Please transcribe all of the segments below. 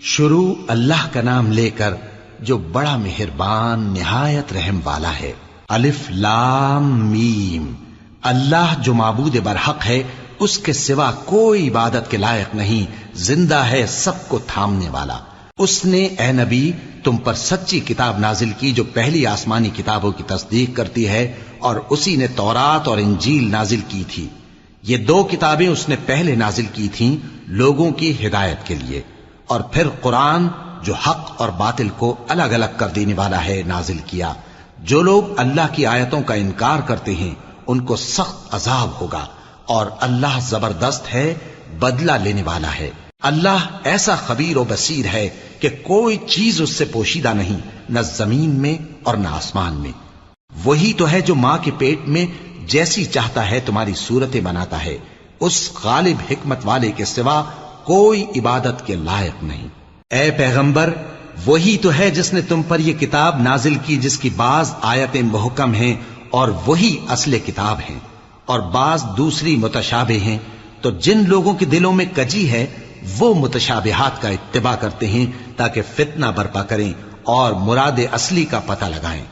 شروع اللہ کا نام لے کر جو بڑا مہربان نہایت رحم والا ہے۔ الف لام میم، اللہ جو معبود برحق ہے، اس کے سوا کوئی عبادت کے لائق نہیں، زندہ ہے، سب کو تھامنے والا۔ اس نے اے نبی تم پر سچی کتاب نازل کی جو پہلی آسمانی کتابوں کی تصدیق کرتی ہے، اور اسی نے تورات اور انجیل نازل کی تھی۔ یہ دو کتابیں اس نے پہلے نازل کی تھیں لوگوں کی ہدایت کے لیے، اور پھر قرآن جو حق اور باطل کو الگ الگ کر دینے والا ہے نازل کیا۔ جو لوگ اللہ کی آیتوں کا انکار کرتے ہیں ان کو سخت عذاب ہوگا، اور اللہ زبردست ہے، بدلہ لینے والا ہے۔ اللہ ایسا خبیر و بصیر ہے کہ کوئی چیز اس سے پوشیدہ نہیں، نہ زمین میں اور نہ آسمان میں۔ وہی تو ہے جو ماں کے پیٹ میں جیسی چاہتا ہے تمہاری صورتیں بناتا ہے، اس غالب حکمت والے کے سوا کوئی عبادت کے لائق نہیں۔ اے پیغمبر، وہی تو ہے جس نے تم پر یہ کتاب نازل کی جس کی بعض آیتیں محکم ہیں اور وہی اصل کتاب ہیں، اور بعض دوسری متشابہ ہیں۔ تو جن لوگوں کے دلوں میں کجی ہے وہ متشابہات کا اتباع کرتے ہیں تاکہ فتنہ برپا کریں اور مراد اصلی کا پتہ لگائیں،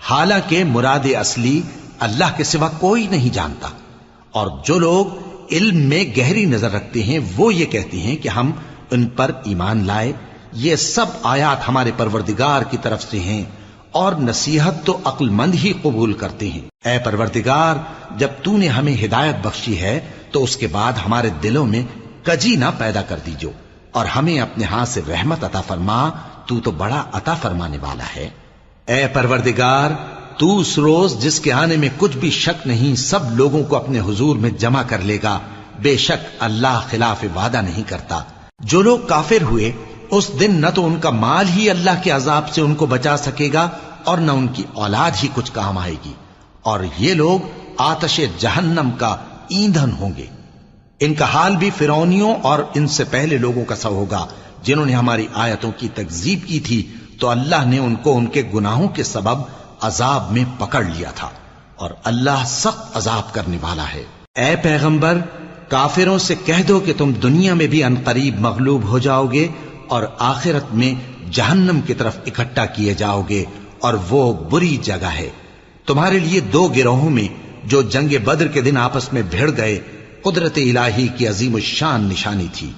حالانکہ مراد اصلی اللہ کے سوا کوئی نہیں جانتا۔ اور جو لوگ علم میں گہری نظر رکھتے ہیں وہ یہ کہتے ہیں کہ ہم ان پر ایمان لائے۔ یہ سب آیات ہمارے پروردگار کی طرف سے ہیں، اور نصیحت تو عقل مند ہی قبول کرتے ہیں۔ اے پروردگار، جب تو نے ہمیں ہدایت بخشی ہے تو اس کے بعد ہمارے دلوں میں کجی نہ پیدا کر دیجو، اور ہمیں اپنے ہاتھ سے رحمت عطا فرما، تو بڑا عطا فرمانے والا ہے۔ اے پروردگار، تو اس روز جس کے آنے میں کچھ بھی شک نہیں سب لوگوں کو اپنے حضور میں جمع کر لے گا، بے شک اللہ خلاف وعدہ نہیں کرتا۔ جو لوگ کافر ہوئے اس دن نہ تو ان کا مال ہی اللہ کے عذاب سے ان کو بچا سکے گا اور نہ ان کی اولاد ہی کچھ کام آئے گی، اور یہ لوگ آتش جہنم کا ایندھن ہوں گے۔ ان کا حال بھی فرعونیوں اور ان سے پہلے لوگوں کا سا ہوگا جنہوں نے ہماری آیتوں کی تکذیب کی تھی، تو اللہ نے ان کو ان کے گناہوں کے سبب عذاب میں پکڑ لیا تھا، اور اللہ سخت عذاب کرنے والا ہے۔ اے پیغمبر، کافروں سے کہہ دو کہ تم دنیا میں بھی عنقریب مغلوب ہو جاؤ گے اور آخرت میں جہنم کی طرف اکٹھا کیے جاؤ گے، اور وہ بری جگہ ہے۔ تمہارے لیے دو گروہوں میں جو جنگ بدر کے دن آپس میں بھڑ گئے قدرت الہی کی عظیم الشان نشانی تھی۔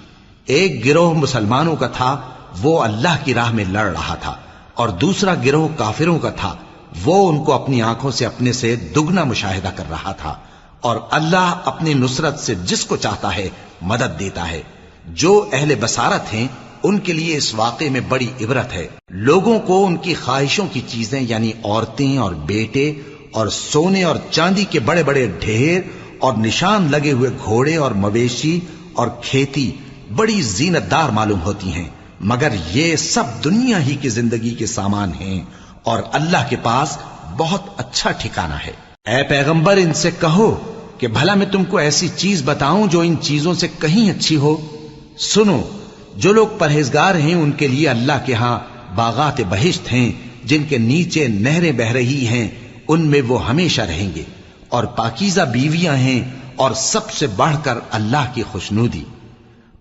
ایک گروہ مسلمانوں کا تھا، وہ اللہ کی راہ میں لڑ رہا تھا، اور دوسرا گروہ کافروں کا تھا، وہ ان کو اپنی آنکھوں سے اپنے سے دگنا مشاہدہ کر رہا تھا۔ اور اللہ اپنی نصرت سے جس کو چاہتا ہے مدد دیتا ہے۔ جو اہل بصارت ہیں ان کے لیے اس واقعے میں بڑی عبرت ہے۔ لوگوں کو ان کی خواہشوں کی چیزیں یعنی عورتیں اور بیٹے اور سونے اور چاندی کے بڑے بڑے ڈھیر اور نشان لگے ہوئے گھوڑے اور مویشی اور کھیتی بڑی زینت دار معلوم ہوتی ہیں، مگر یہ سب دنیا ہی کی زندگی کے سامان ہیں، اور اللہ کے پاس بہت اچھا ٹھکانہ ہے۔ اے پیغمبر، ان سے کہو کہ بھلا میں تم کو ایسی چیز بتاؤں جو ان چیزوں سے کہیں اچھی ہو؟ سنو، جو لوگ پرہیزگار ہیں ان کے لیے اللہ کے ہاں باغات بہشت ہیں جن کے نیچے نہریں بہ رہی ہیں، ان میں وہ ہمیشہ رہیں گے، اور پاکیزہ بیویاں ہیں، اور سب سے بڑھ کر اللہ کی خوشنودی۔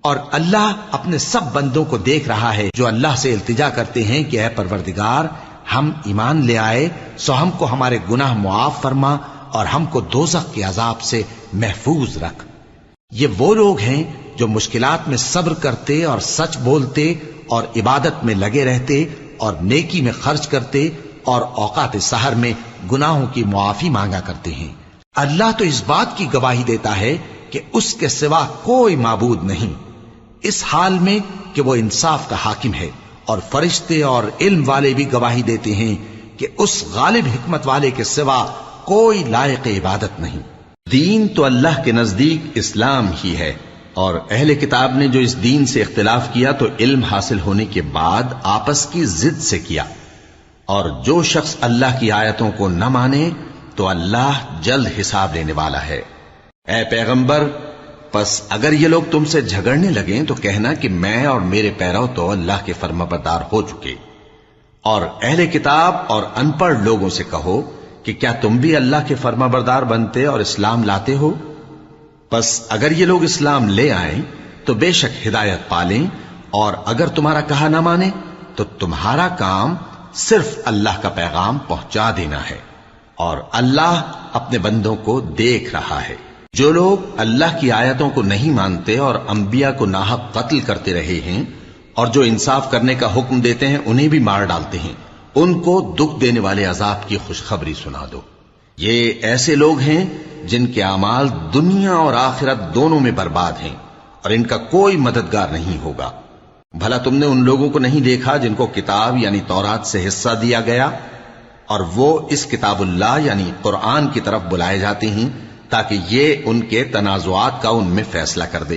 اور اللہ اپنے سب بندوں کو دیکھ رہا ہے جو اللہ سے التجا کرتے ہیں کہ اے پروردگار، ہم ایمان لے آئے سو ہم کو ہمارے گناہ معاف فرما اور ہم کو دوزخ کے عذاب سے محفوظ رکھ۔ یہ وہ لوگ ہیں جو مشکلات میں صبر کرتے اور سچ بولتے اور عبادت میں لگے رہتے اور نیکی میں خرچ کرتے اور اوقات سحر میں گناہوں کی معافی مانگا کرتے ہیں۔ اللہ تو اس بات کی گواہی دیتا ہے کہ اس کے سوا کوئی معبود نہیں، اس حال میں کہ وہ انصاف کا حاکم ہے، اور فرشتے اور علم والے بھی گواہی دیتے ہیں کہ اس غالب حکمت والے کے سوا کوئی لائق عبادت نہیں۔ دین تو اللہ کے نزدیک اسلام ہی ہے، اور اہل کتاب نے جو اس دین سے اختلاف کیا تو علم حاصل ہونے کے بعد آپس کی ضد سے کیا، اور جو شخص اللہ کی آیتوں کو نہ مانے تو اللہ جلد حساب لینے والا ہے۔ اے پیغمبر، پس اگر یہ لوگ تم سے جھگڑنے لگیں تو کہنا کہ میں اور میرے پیرو تو اللہ کے فرمانبردار ہو چکے، اور اہل کتاب اور ان پڑھ لوگوں سے کہو کہ کیا تم بھی اللہ کے فرمانبردار بنتے اور اسلام لاتے ہو؟ پس اگر یہ لوگ اسلام لے آئیں تو بے شک ہدایت پالیں، اور اگر تمہارا کہا نہ مانے تو تمہارا کام صرف اللہ کا پیغام پہنچا دینا ہے، اور اللہ اپنے بندوں کو دیکھ رہا ہے۔ جو لوگ اللہ کی آیتوں کو نہیں مانتے اور انبیاء کو ناحق قتل کرتے رہے ہیں اور جو انصاف کرنے کا حکم دیتے ہیں انہیں بھی مار ڈالتے ہیں، ان کو دکھ دینے والے عذاب کی خوشخبری سنا دو۔ یہ ایسے لوگ ہیں جن کے اعمال دنیا اور آخرت دونوں میں برباد ہیں، اور ان کا کوئی مددگار نہیں ہوگا۔ بھلا تم نے ان لوگوں کو نہیں دیکھا جن کو کتاب یعنی تورات سے حصہ دیا گیا، اور وہ اس کتاب اللہ یعنی قرآن کی طرف بلائے جاتے ہیں تاکہ یہ ان کے تنازعات کا ان میں فیصلہ کر دے،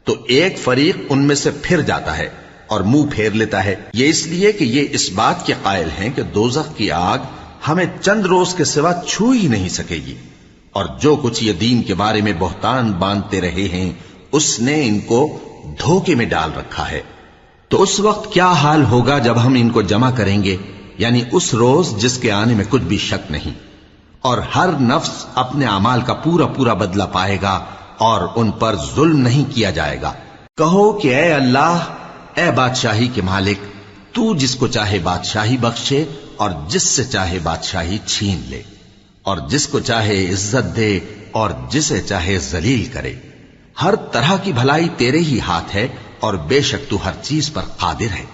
تو ایک فریق ان میں سے پھر جاتا ہے اور منہ پھیر لیتا ہے، یہ اس لیے کہ یہ اس بات کے قائل ہیں کہ دوزخ کی آگ ہمیں چند روز کے سوا چھو ہی نہیں سکے گی، اور جو کچھ یہ دین کے بارے میں بہتان باندھتے رہے ہیں اس نے ان کو دھوکے میں ڈال رکھا ہے۔ تو اس وقت کیا حال ہوگا جب ہم ان کو جمع کریں گے، یعنی اس روز جس کے آنے میں کچھ بھی شک نہیں، اور ہر نفس اپنے اعمال کا پورا پورا بدلہ پائے گا اور ان پر ظلم نہیں کیا جائے گا۔ کہو کہ اے اللہ، اے بادشاہی کے مالک، تو جس کو چاہے بادشاہی بخشے اور جس سے چاہے بادشاہی چھین لے، اور جس کو چاہے عزت دے اور جسے چاہے ذلیل کرے۔ ہر طرح کی بھلائی تیرے ہی ہاتھ ہے، اور بے شک تو ہر چیز پر قادر ہے۔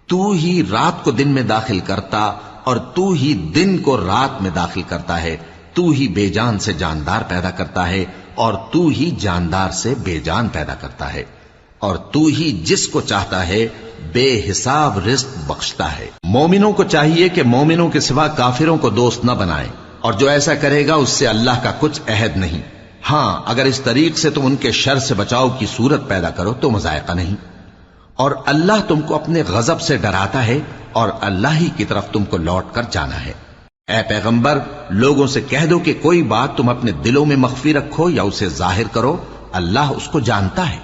تو ہی رات کو دن میں داخل کرتا اور تو ہی دن کو رات میں داخل کرتا ہے، تو ہی بے جان سے جاندار پیدا کرتا ہے اور تو ہی جاندار سے بے جان پیدا کرتا ہے، اور تو ہی جس کو چاہتا ہے بے حساب رزق بخشتا ہے۔ مومنوں کو چاہیے کہ مومنوں کے سوا کافروں کو دوست نہ بنائیں، اور جو ایسا کرے گا اس سے اللہ کا کچھ عہد نہیں۔ ہاں، اگر اس طریق سے تم ان کے شر سے بچاؤ کی صورت پیدا کرو تو مذائقہ نہیں، اور اللہ تم کو اپنے غضب سے ڈراتا ہے، اور اللہ ہی کی طرف تم کو لوٹ کر جانا ہے۔ اے پیغمبر، لوگوں سے کہہ دو کہ کوئی بات تم اپنے دلوں میں مخفی رکھو یا اسے ظاہر کرو، اللہ اس کو جانتا ہے،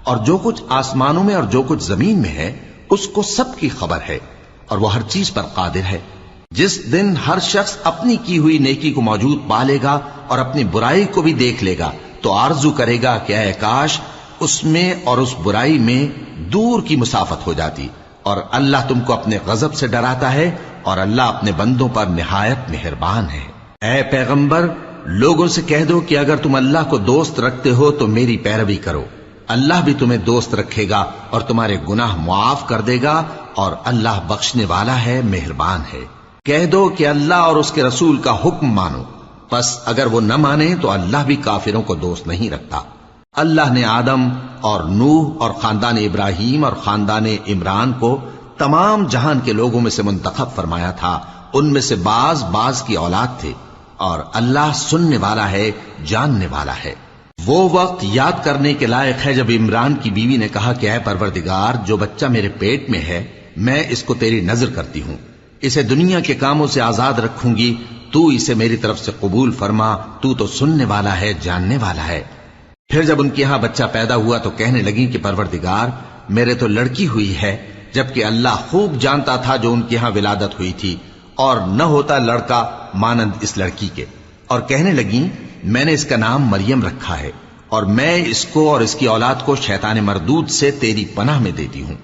اور جو کچھ آسمانوں میں اور جو کچھ زمین میں ہے اس کو سب کی خبر ہے، اور وہ ہر چیز پر قادر ہے۔ جس دن ہر شخص اپنی کی ہوئی نیکی کو موجود پا لے گا اور اپنی برائی کو بھی دیکھ لے گا تو آرزو کرے گا کہ اے کاش اس میں اور اس برائی میں دور کی مسافت ہو جاتی، اور اللہ تم کو اپنے غضب سے ڈراتا ہے، اور اللہ اپنے بندوں پر نہایت مہربان ہے۔ اے پیغمبر، لوگوں سے کہہ دو کہ اگر تم اللہ کو دوست رکھتے ہو تو میری پیروی کرو، اللہ بھی تمہیں دوست رکھے گا اور تمہارے گناہ معاف کر دے گا، اور اللہ بخشنے والا ہے، مہربان ہے۔ کہہ دو کہ اللہ اور اس کے رسول کا حکم مانو، پس اگر وہ نہ مانے تو اللہ بھی کافروں کو دوست نہیں رکھتا۔ اللہ نے آدم اور نوح اور خاندان ابراہیم اور خاندان عمران کو تمام جہان کے لوگوں میں سے منتخب فرمایا تھا، ان میں سے بعض بعض کی اولاد تھے، اور اللہ سننے والا ہے، جاننے والا ہے۔ وہ وقت یاد کرنے کے لائق ہے جب عمران کی بیوی نے کہا کہ اے پروردگار، جو بچہ میرے پیٹ میں ہے میں اس کو تیری نذر کرتی ہوں، اسے دنیا کے کاموں سے آزاد رکھوں گی، تو اسے میری طرف سے قبول فرما، تو سننے والا ہے، جاننے والا ہے۔ پھر جب ان کے ہاں بچہ پیدا ہوا تو کہنے لگی کہ پروردگار، میرے تو لڑکی ہوئی ہے، جبکہ اللہ خوب جانتا تھا جو ان کے ہاں ولادت ہوئی تھی، اور نہ ہوتا لڑکا مانند اس لڑکی کے۔ اور کہنے لگی میں نے اس کا نام مریم رکھا ہے، اور میں اس کو اور اس کی اولاد کو شیطان مردود سے تیری پناہ میں دیتی ہوں۔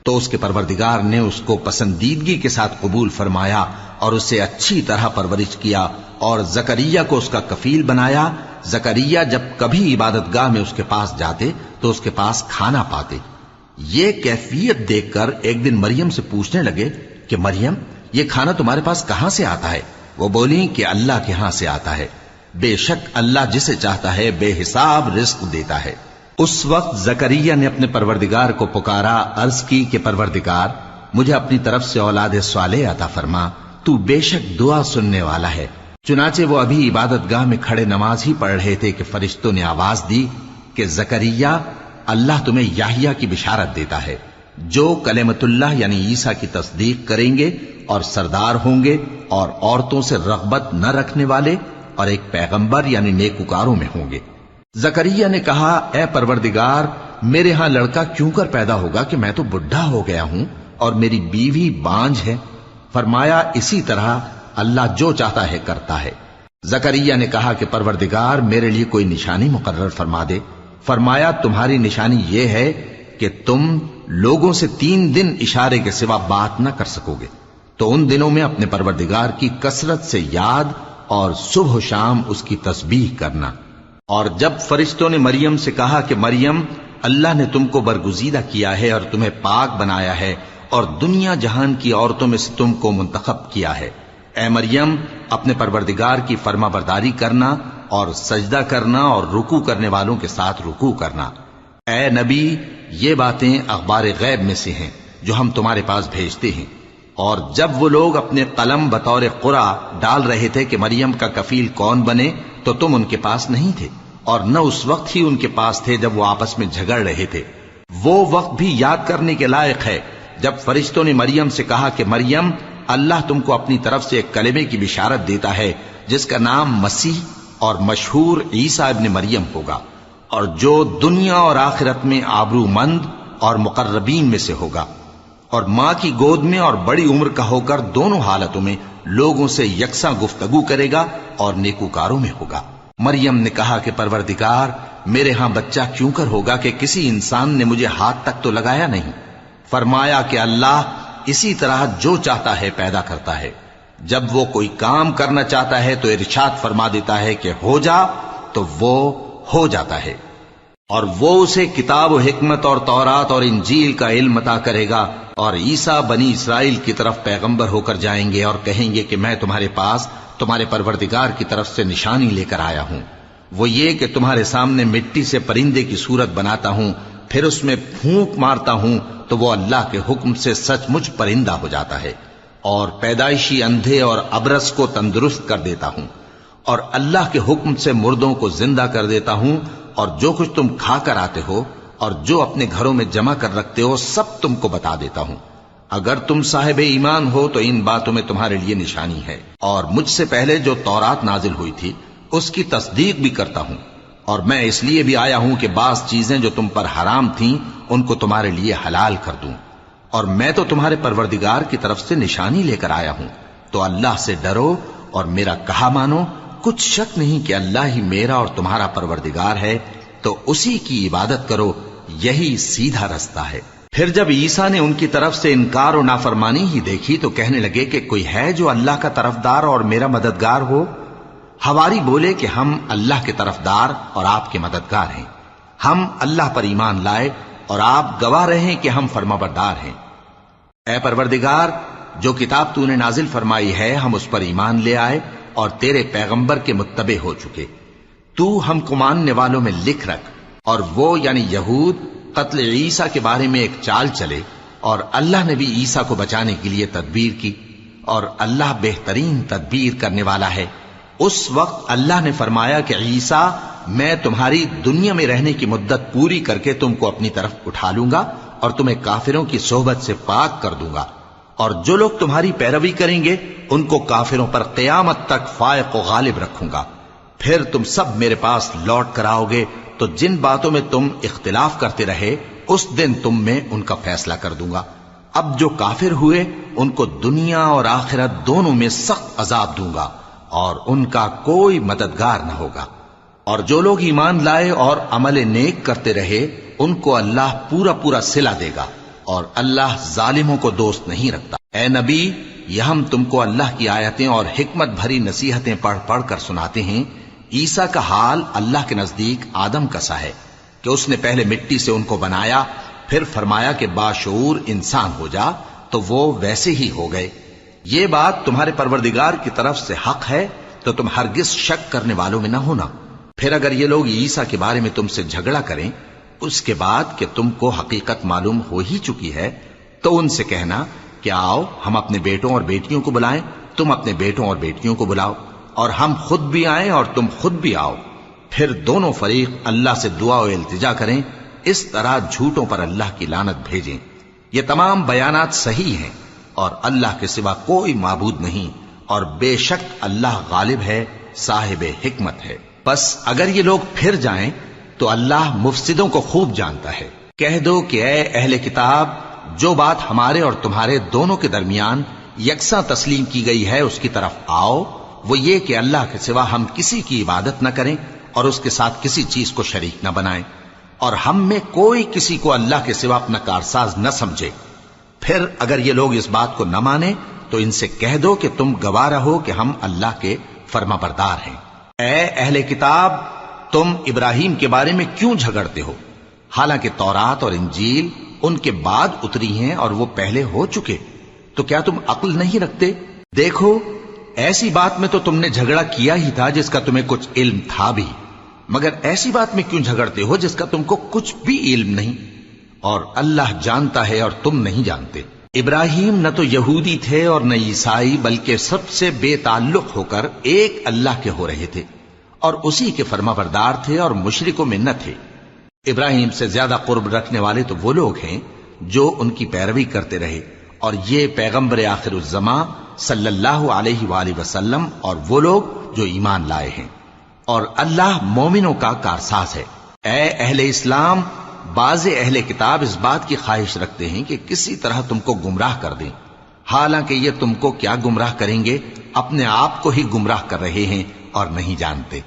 تو اس کے پروردگار نے اس کو پسندیدگی کے ساتھ قبول فرمایا اور اسے اچھی طرح پرورش کیا، اور زکریا کو اس کا کفیل بنایا۔ زکریا جب کبھی عبادت گاہ میں اس کے پاس جاتے تو اس کے پاس کھانا پاتے۔ یہ کیفیت دیکھ کر ایک دن مریم سے پوچھنے لگے کہ مریم، یہ کھانا تمہارے پاس کہاں سے آتا ہے؟ وہ بولی کہ اللہ کے ہاں سے آتا ہے، بے شک اللہ جسے چاہتا ہے بے حساب رزق دیتا ہے۔ اس وقت زکریا نے اپنے پروردگار کو پکارا، عرض کی کہ پروردگار، مجھے اپنی طرف سے اولاد صالح عطا فرما، تو بے شک دعا سننے والا ہے۔ چنانچہ وہ ابھی عبادت گاہ میں کھڑے نماز ہی پڑھ رہے تھے کہ فرشتوں نے آواز دی کہ زکریا، اللہ تمہیں یحییٰ کی بشارت دیتا ہے، جو کلمۃ اللہ یعنی عیسیٰ کی تصدیق کریں گے اور سردار ہوں گے اور عورتوں سے رغبت نہ رکھنے والے اور ایک پیغمبر یعنی نیکوکاروں میں ہوں گے۔ زکریا نے کہا، اے پروردگار، میرے ہاں لڑکا کیوں کر پیدا ہوگا کہ میں تو بڈھا ہو گیا ہوں اور میری بیوی بانجھ ہے؟ فرمایا، اسی طرح اللہ جو چاہتا ہے کرتا ہے۔ زکریا نے کہا کہ پروردگار، میرے لیے کوئی نشانی مقرر فرما دے۔ فرمایا، تمہاری نشانی یہ ہے کہ تم لوگوں سے 3 دن اشارے کے سوا بات نہ کر سکو گے، تو ان دنوں میں اپنے پروردگار کی کثرت سے یاد اور صبح و شام اس کی تسبیح کرنا۔ اور جب فرشتوں نے مریم سے کہا کہ مریم، اللہ نے تم کو برگزیدہ کیا ہے اور تمہیں پاک بنایا ہے اور دنیا جہان کی عورتوں میں سے تم کو منتخب کیا ہے، اے مریم اپنے پروردگار کی فرما برداری کرنا اور سجدہ کرنا اور رکوع کرنے والوں کے ساتھ رکوع کرنا۔ اے نبی، یہ باتیں اخبار غیب میں سے ہیں جو ہم تمہارے پاس بھیجتے ہیں۔ اور جب وہ لوگ اپنے قلم بطور قرعہ ڈال رہے تھے کہ مریم کا کفیل کون بنے، تو تم ان کے پاس نہیں تھے، اور نہ اس وقت ہی ان کے پاس تھے جب وہ آپس میں جھگڑ رہے تھے۔ وہ وقت بھی یاد کرنے کے لائق ہے جب فرشتوں نے مریم سے کہا کہ مریم، اللہ تم کو اپنی طرف سے ایک کلمے کی بشارت دیتا ہے جس کا نام مسیح اور مشہور عیسیٰ ابن مریم ہوگا، اور جو دنیا اور آخرت میں آبرو مند اور مقربین میں سے ہوگا، اور ماں کی گود میں اور بڑی عمر کا ہو کر دونوں حالتوں میں لوگوں سے یکساں گفتگو کرے گا اور نیکوکاروں میں ہوگا۔ مریم نے کہا کہ پروردگار، میرے ہاں بچہ کیوں کر ہوگا کہ کسی انسان نے مجھے ہاتھ تک تو لگایا نہیں۔ فرمایا کہ اللہ اسی طرح جو چاہتا ہے پیدا کرتا ہے، جب وہ کوئی کام کرنا چاہتا ہے تو ارشاد فرما دیتا ہے کہ ہو جا، تو وہ ہو جاتا ہے۔ اور وہ اسے کتاب و حکمت اور تورات اور انجیل کا علم عطا کرے گا، اور عیسیٰ بنی اسرائیل کی طرف پیغمبر ہو کر جائیں گے اور کہیں گے کہ میں تمہارے پاس تمہارے پروردگار کی طرف سے نشانی لے کر آیا ہوں، وہ یہ کہ تمہارے سامنے مٹی سے پرندے کی صورت بناتا ہوں، پھر اس میں پھونک مارتا ہوں تو وہ اللہ کے حکم سے سچ مچ پرندہ ہو جاتا ہے، اور پیدائشی اندھے اور ابرص کو تندرست کر دیتا ہوں، اور اللہ کے حکم سے مردوں کو زندہ کر دیتا ہوں، اور جو کچھ تم کھا کر آتے ہو اور جو اپنے گھروں میں جمع کر رکھتے ہو سب تم کو بتا دیتا ہوں۔ اگر تم صاحب ایمان ہو تو ان باتوں میں تمہارے لیے نشانی ہے، اور مجھ سے پہلے جو تورات نازل ہوئی تھی اس کی تصدیق بھی کرتا ہوں، اور میں اس لیے بھی آیا ہوں کہ بعض چیزیں جو تم پر حرام تھیں ان کو تمہارے لیے حلال کر دوں، اور میں تو تمہارے پروردگار کی طرف سے نشانی لے کر آیا ہوں، تو اللہ سے ڈرو اور میرا کہا مانو۔ کچھ شک نہیں کہ اللہ ہی میرا اور تمہارا پروردگار ہے، تو اسی کی عبادت کرو، یہی سیدھا رستہ ہے۔ پھر جب عیسیٰ نے ان کی طرف سے انکار و نافرمانی ہی دیکھی تو کہنے لگے کہ کوئی ہے جو اللہ کا طرفدار اور میرا مددگار ہو؟ حواری بولے کہ ہم اللہ کے طرفدار اور آپ کے مددگار ہیں، ہم اللہ پر ایمان لائے اور آپ گواہ رہے کہ ہم فرما بردار ہیں۔ اے پروردگار، جو کتاب تو نے نازل فرمائی ہے ہم اس پر ایمان لے آئے اور تیرے پیغمبر کے متبع ہو چکے، تو ہم کو ماننے والوں میں لکھ رکھ۔ اور وہ یعنی یہود قتل عیسیٰ کے بارے میں ایک چال چلے، اور اللہ نے بھی عیسیٰ کو بچانے کے لیے تدبیر کی، اور اللہ بہترین تدبیر کرنے والا ہے۔ اس وقت اللہ نے فرمایا کہ عیسیٰ، میں تمہاری دنیا میں رہنے کی مدت پوری کر کے تم کو اپنی طرف اٹھا لوں گا اور تمہیں کافروں کی صحبت سے پاک کر دوں گا، اور جو لوگ تمہاری پیروی کریں گے ان کو کافروں پر قیامت تک فائق و غالب رکھوں گا۔ پھر تم سب میرے پاس لوٹ کر آؤ گے تو جن باتوں میں تم اختلاف کرتے رہے اس دن تم میں ان کا فیصلہ کر دوں گا۔ اب جو کافر ہوئے ان کو دنیا اور آخرت دونوں میں سخت عذاب دوں گا، اور ان کا کوئی مددگار نہ ہوگا۔ اور جو لوگ ایمان لائے اور عمل نیک کرتے رہے ان کو اللہ پورا پورا صلہ دے گا، اور اللہ ظالموں کو دوست نہیں رکھتا۔ اے نبی، یہ ہم تم کو اللہ کی آیتیں اور حکمت بھری نصیحتیں پڑھ پڑھ کر سناتے ہیں۔ عیسیٰ کا حال اللہ کے نزدیک آدم کا سا ہے کہ اس نے پہلے مٹی سے ان کو بنایا، پھر فرمایا کہ باشعور انسان ہو جا، تو وہ ویسے ہی ہو گئے۔ یہ بات تمہارے پروردگار کی طرف سے حق ہے، تو تم ہرگز شک کرنے والوں میں نہ ہونا۔ پھر اگر یہ لوگ عیسیٰ کے بارے میں تم سے جھگڑا کریں اس کے بعد کہ تم کو حقیقت معلوم ہو ہی چکی ہے، تو ان سے کہنا کہ آؤ ہم اپنے بیٹوں اور بیٹیوں کو بلائیں، تم اپنے بیٹوں اور بیٹیوں کو بلاؤ، اور ہم خود بھی آئیں اور تم خود بھی آؤ، پھر دونوں فریق اللہ سے دعا و التجا کریں، اس طرح جھوٹوں پر اللہ کی لعنت بھیجیں۔ یہ تمام بیانات صحیح ہیں، اور اللہ کے سوا کوئی معبود نہیں، اور بے شک اللہ غالب ہے، صاحب حکمت ہے۔ بس اگر یہ لوگ پھر جائیں تو اللہ مفسدوں کو خوب جانتا ہے۔ کہہ دو کہ اے اہل کتاب، جو بات ہمارے اور تمہارے دونوں کے درمیان یکساں تسلیم کی گئی ہے اس کی طرف آؤ، وہ یہ کہ اللہ کے سوا ہم کسی کی عبادت نہ کریں اور اس کے ساتھ کسی چیز کو شریک نہ بنائیں۔ اور ہم میں کوئی کسی کو اللہ کے سوا اپنا کارساز نہ سمجھے۔ پھر اگر یہ لوگ اس بات کو نہ مانے تو ان سے کہہ دو کہ تم گواہ رہو کہ ہم اللہ کے فرما بردار ہیں۔ اے اہل کتاب، تم ابراہیم کے بارے میں کیوں جھگڑتے ہو؟ حالانکہ تورات اور انجیل ان کے بعد اتری ہیں اور وہ پہلے ہو چکے، تو کیا تم عقل نہیں رکھتے؟ دیکھو، ایسی بات میں تو تم نے جھگڑا کیا ہی تھا جس کا تمہیں کچھ علم تھا بھی، مگر ایسی بات میں کیوں جھگڑتے ہو جس کا تم کو کچھ بھی علم نہیں؟ اور اللہ جانتا ہے اور تم نہیں جانتے۔ ابراہیم نہ تو یہودی تھے اور نہ عیسائی، بلکہ سب سے بے تعلق ہو کر ایک اللہ کے ہو رہے تھے اور اسی کے فرما بردار تھے اور مشرکوں میں نہ تھے۔ ابراہیم سے زیادہ قرب رکھنے والے تو وہ لوگ ہیں جو ان کی پیروی کرتے رہے، اور یہ پیغمبر آخر الزماں صلی اللہ علیہ وآلہ وسلم اور وہ لوگ جو ایمان لائے ہیں، اور اللہ مومنوں کا کارساز ہے۔ اے اہل اسلام، بعض اہل کتاب اس بات کی خواہش رکھتے ہیں کہ کسی طرح تم کو گمراہ کر دیں، حالانکہ یہ تم کو کیا گمراہ کریں گے، اپنے آپ کو ہی گمراہ کر رہے ہیں اور نہیں جانتے۔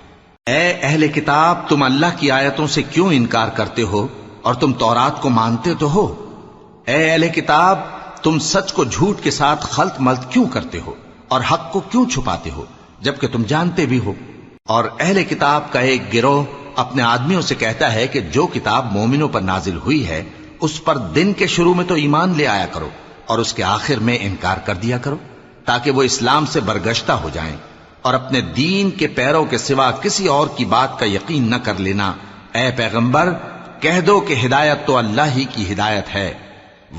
اے اہل کتاب، تم اللہ کی آیتوں سے کیوں انکار کرتے ہو اور تم تورات کو مانتے تو ہو؟ اے اہل کتاب، تم سچ کو جھوٹ کے ساتھ خلط ملط کیوں کرتے ہو اور حق کو کیوں چھپاتے ہو جبکہ تم جانتے بھی ہو؟ اور اہل کتاب کا ایک گروہ اپنے آدمیوں سے کہتا ہے کہ جو کتاب مومنوں پر نازل ہوئی ہے اس پر دن کے شروع میں تو ایمان لے آیا کرو اور اس کے آخر میں انکار کر دیا کرو، تاکہ وہ اسلام سے برگشتہ ہو جائیں، اور اپنے دین کے پیروں کے سوا کسی اور کی بات کا یقین نہ کر لینا۔ اے پیغمبر، کہہ دو کہ ہدایت تو اللہ ہی کی ہدایت ہے۔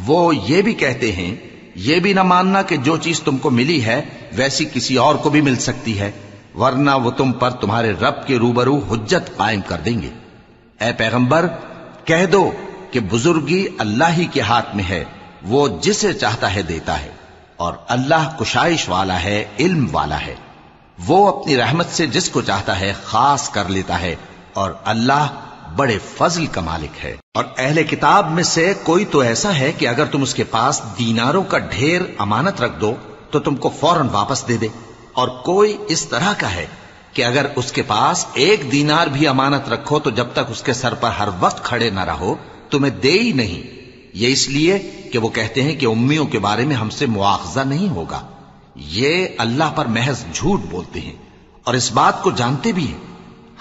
وہ یہ بھی کہتے ہیں، یہ بھی نہ ماننا کہ جو چیز تم کو ملی ہے ویسی کسی اور کو بھی مل سکتی ہے، ورنہ وہ تم پر تمہارے رب کے روبرو حجت قائم کر دیں گے۔ اے پیغمبر، کہہ دو کہ بزرگی اللہ ہی کے ہاتھ میں ہے، وہ جسے چاہتا ہے دیتا ہے، اور اللہ کشائش والا ہے، علم والا ہے۔ وہ اپنی رحمت سے جس کو چاہتا ہے خاص کر لیتا ہے، اور اللہ بڑے فضل کا مالک ہے۔ اور اہل کتاب میں سے کوئی تو ایسا ہے کہ اگر تم اس کے پاس دیناروں کا ڈھیر امانت رکھ دو تو تم کو فوراً واپس دے دے، اور کوئی اس طرح کا ہے کہ اگر اس کے پاس 1 دینار بھی امانت رکھو تو جب تک اس کے سر پر ہر وقت کھڑے نہ رہو تمہیں دے ہی نہیں۔ یہ اس لیے کہ وہ کہتے ہیں کہ امیوں کے بارے میں ہم سے مواخذہ نہیں ہوگا۔ یہ اللہ پر محض جھوٹ بولتے ہیں اور اس بات کو جانتے بھی ہیں۔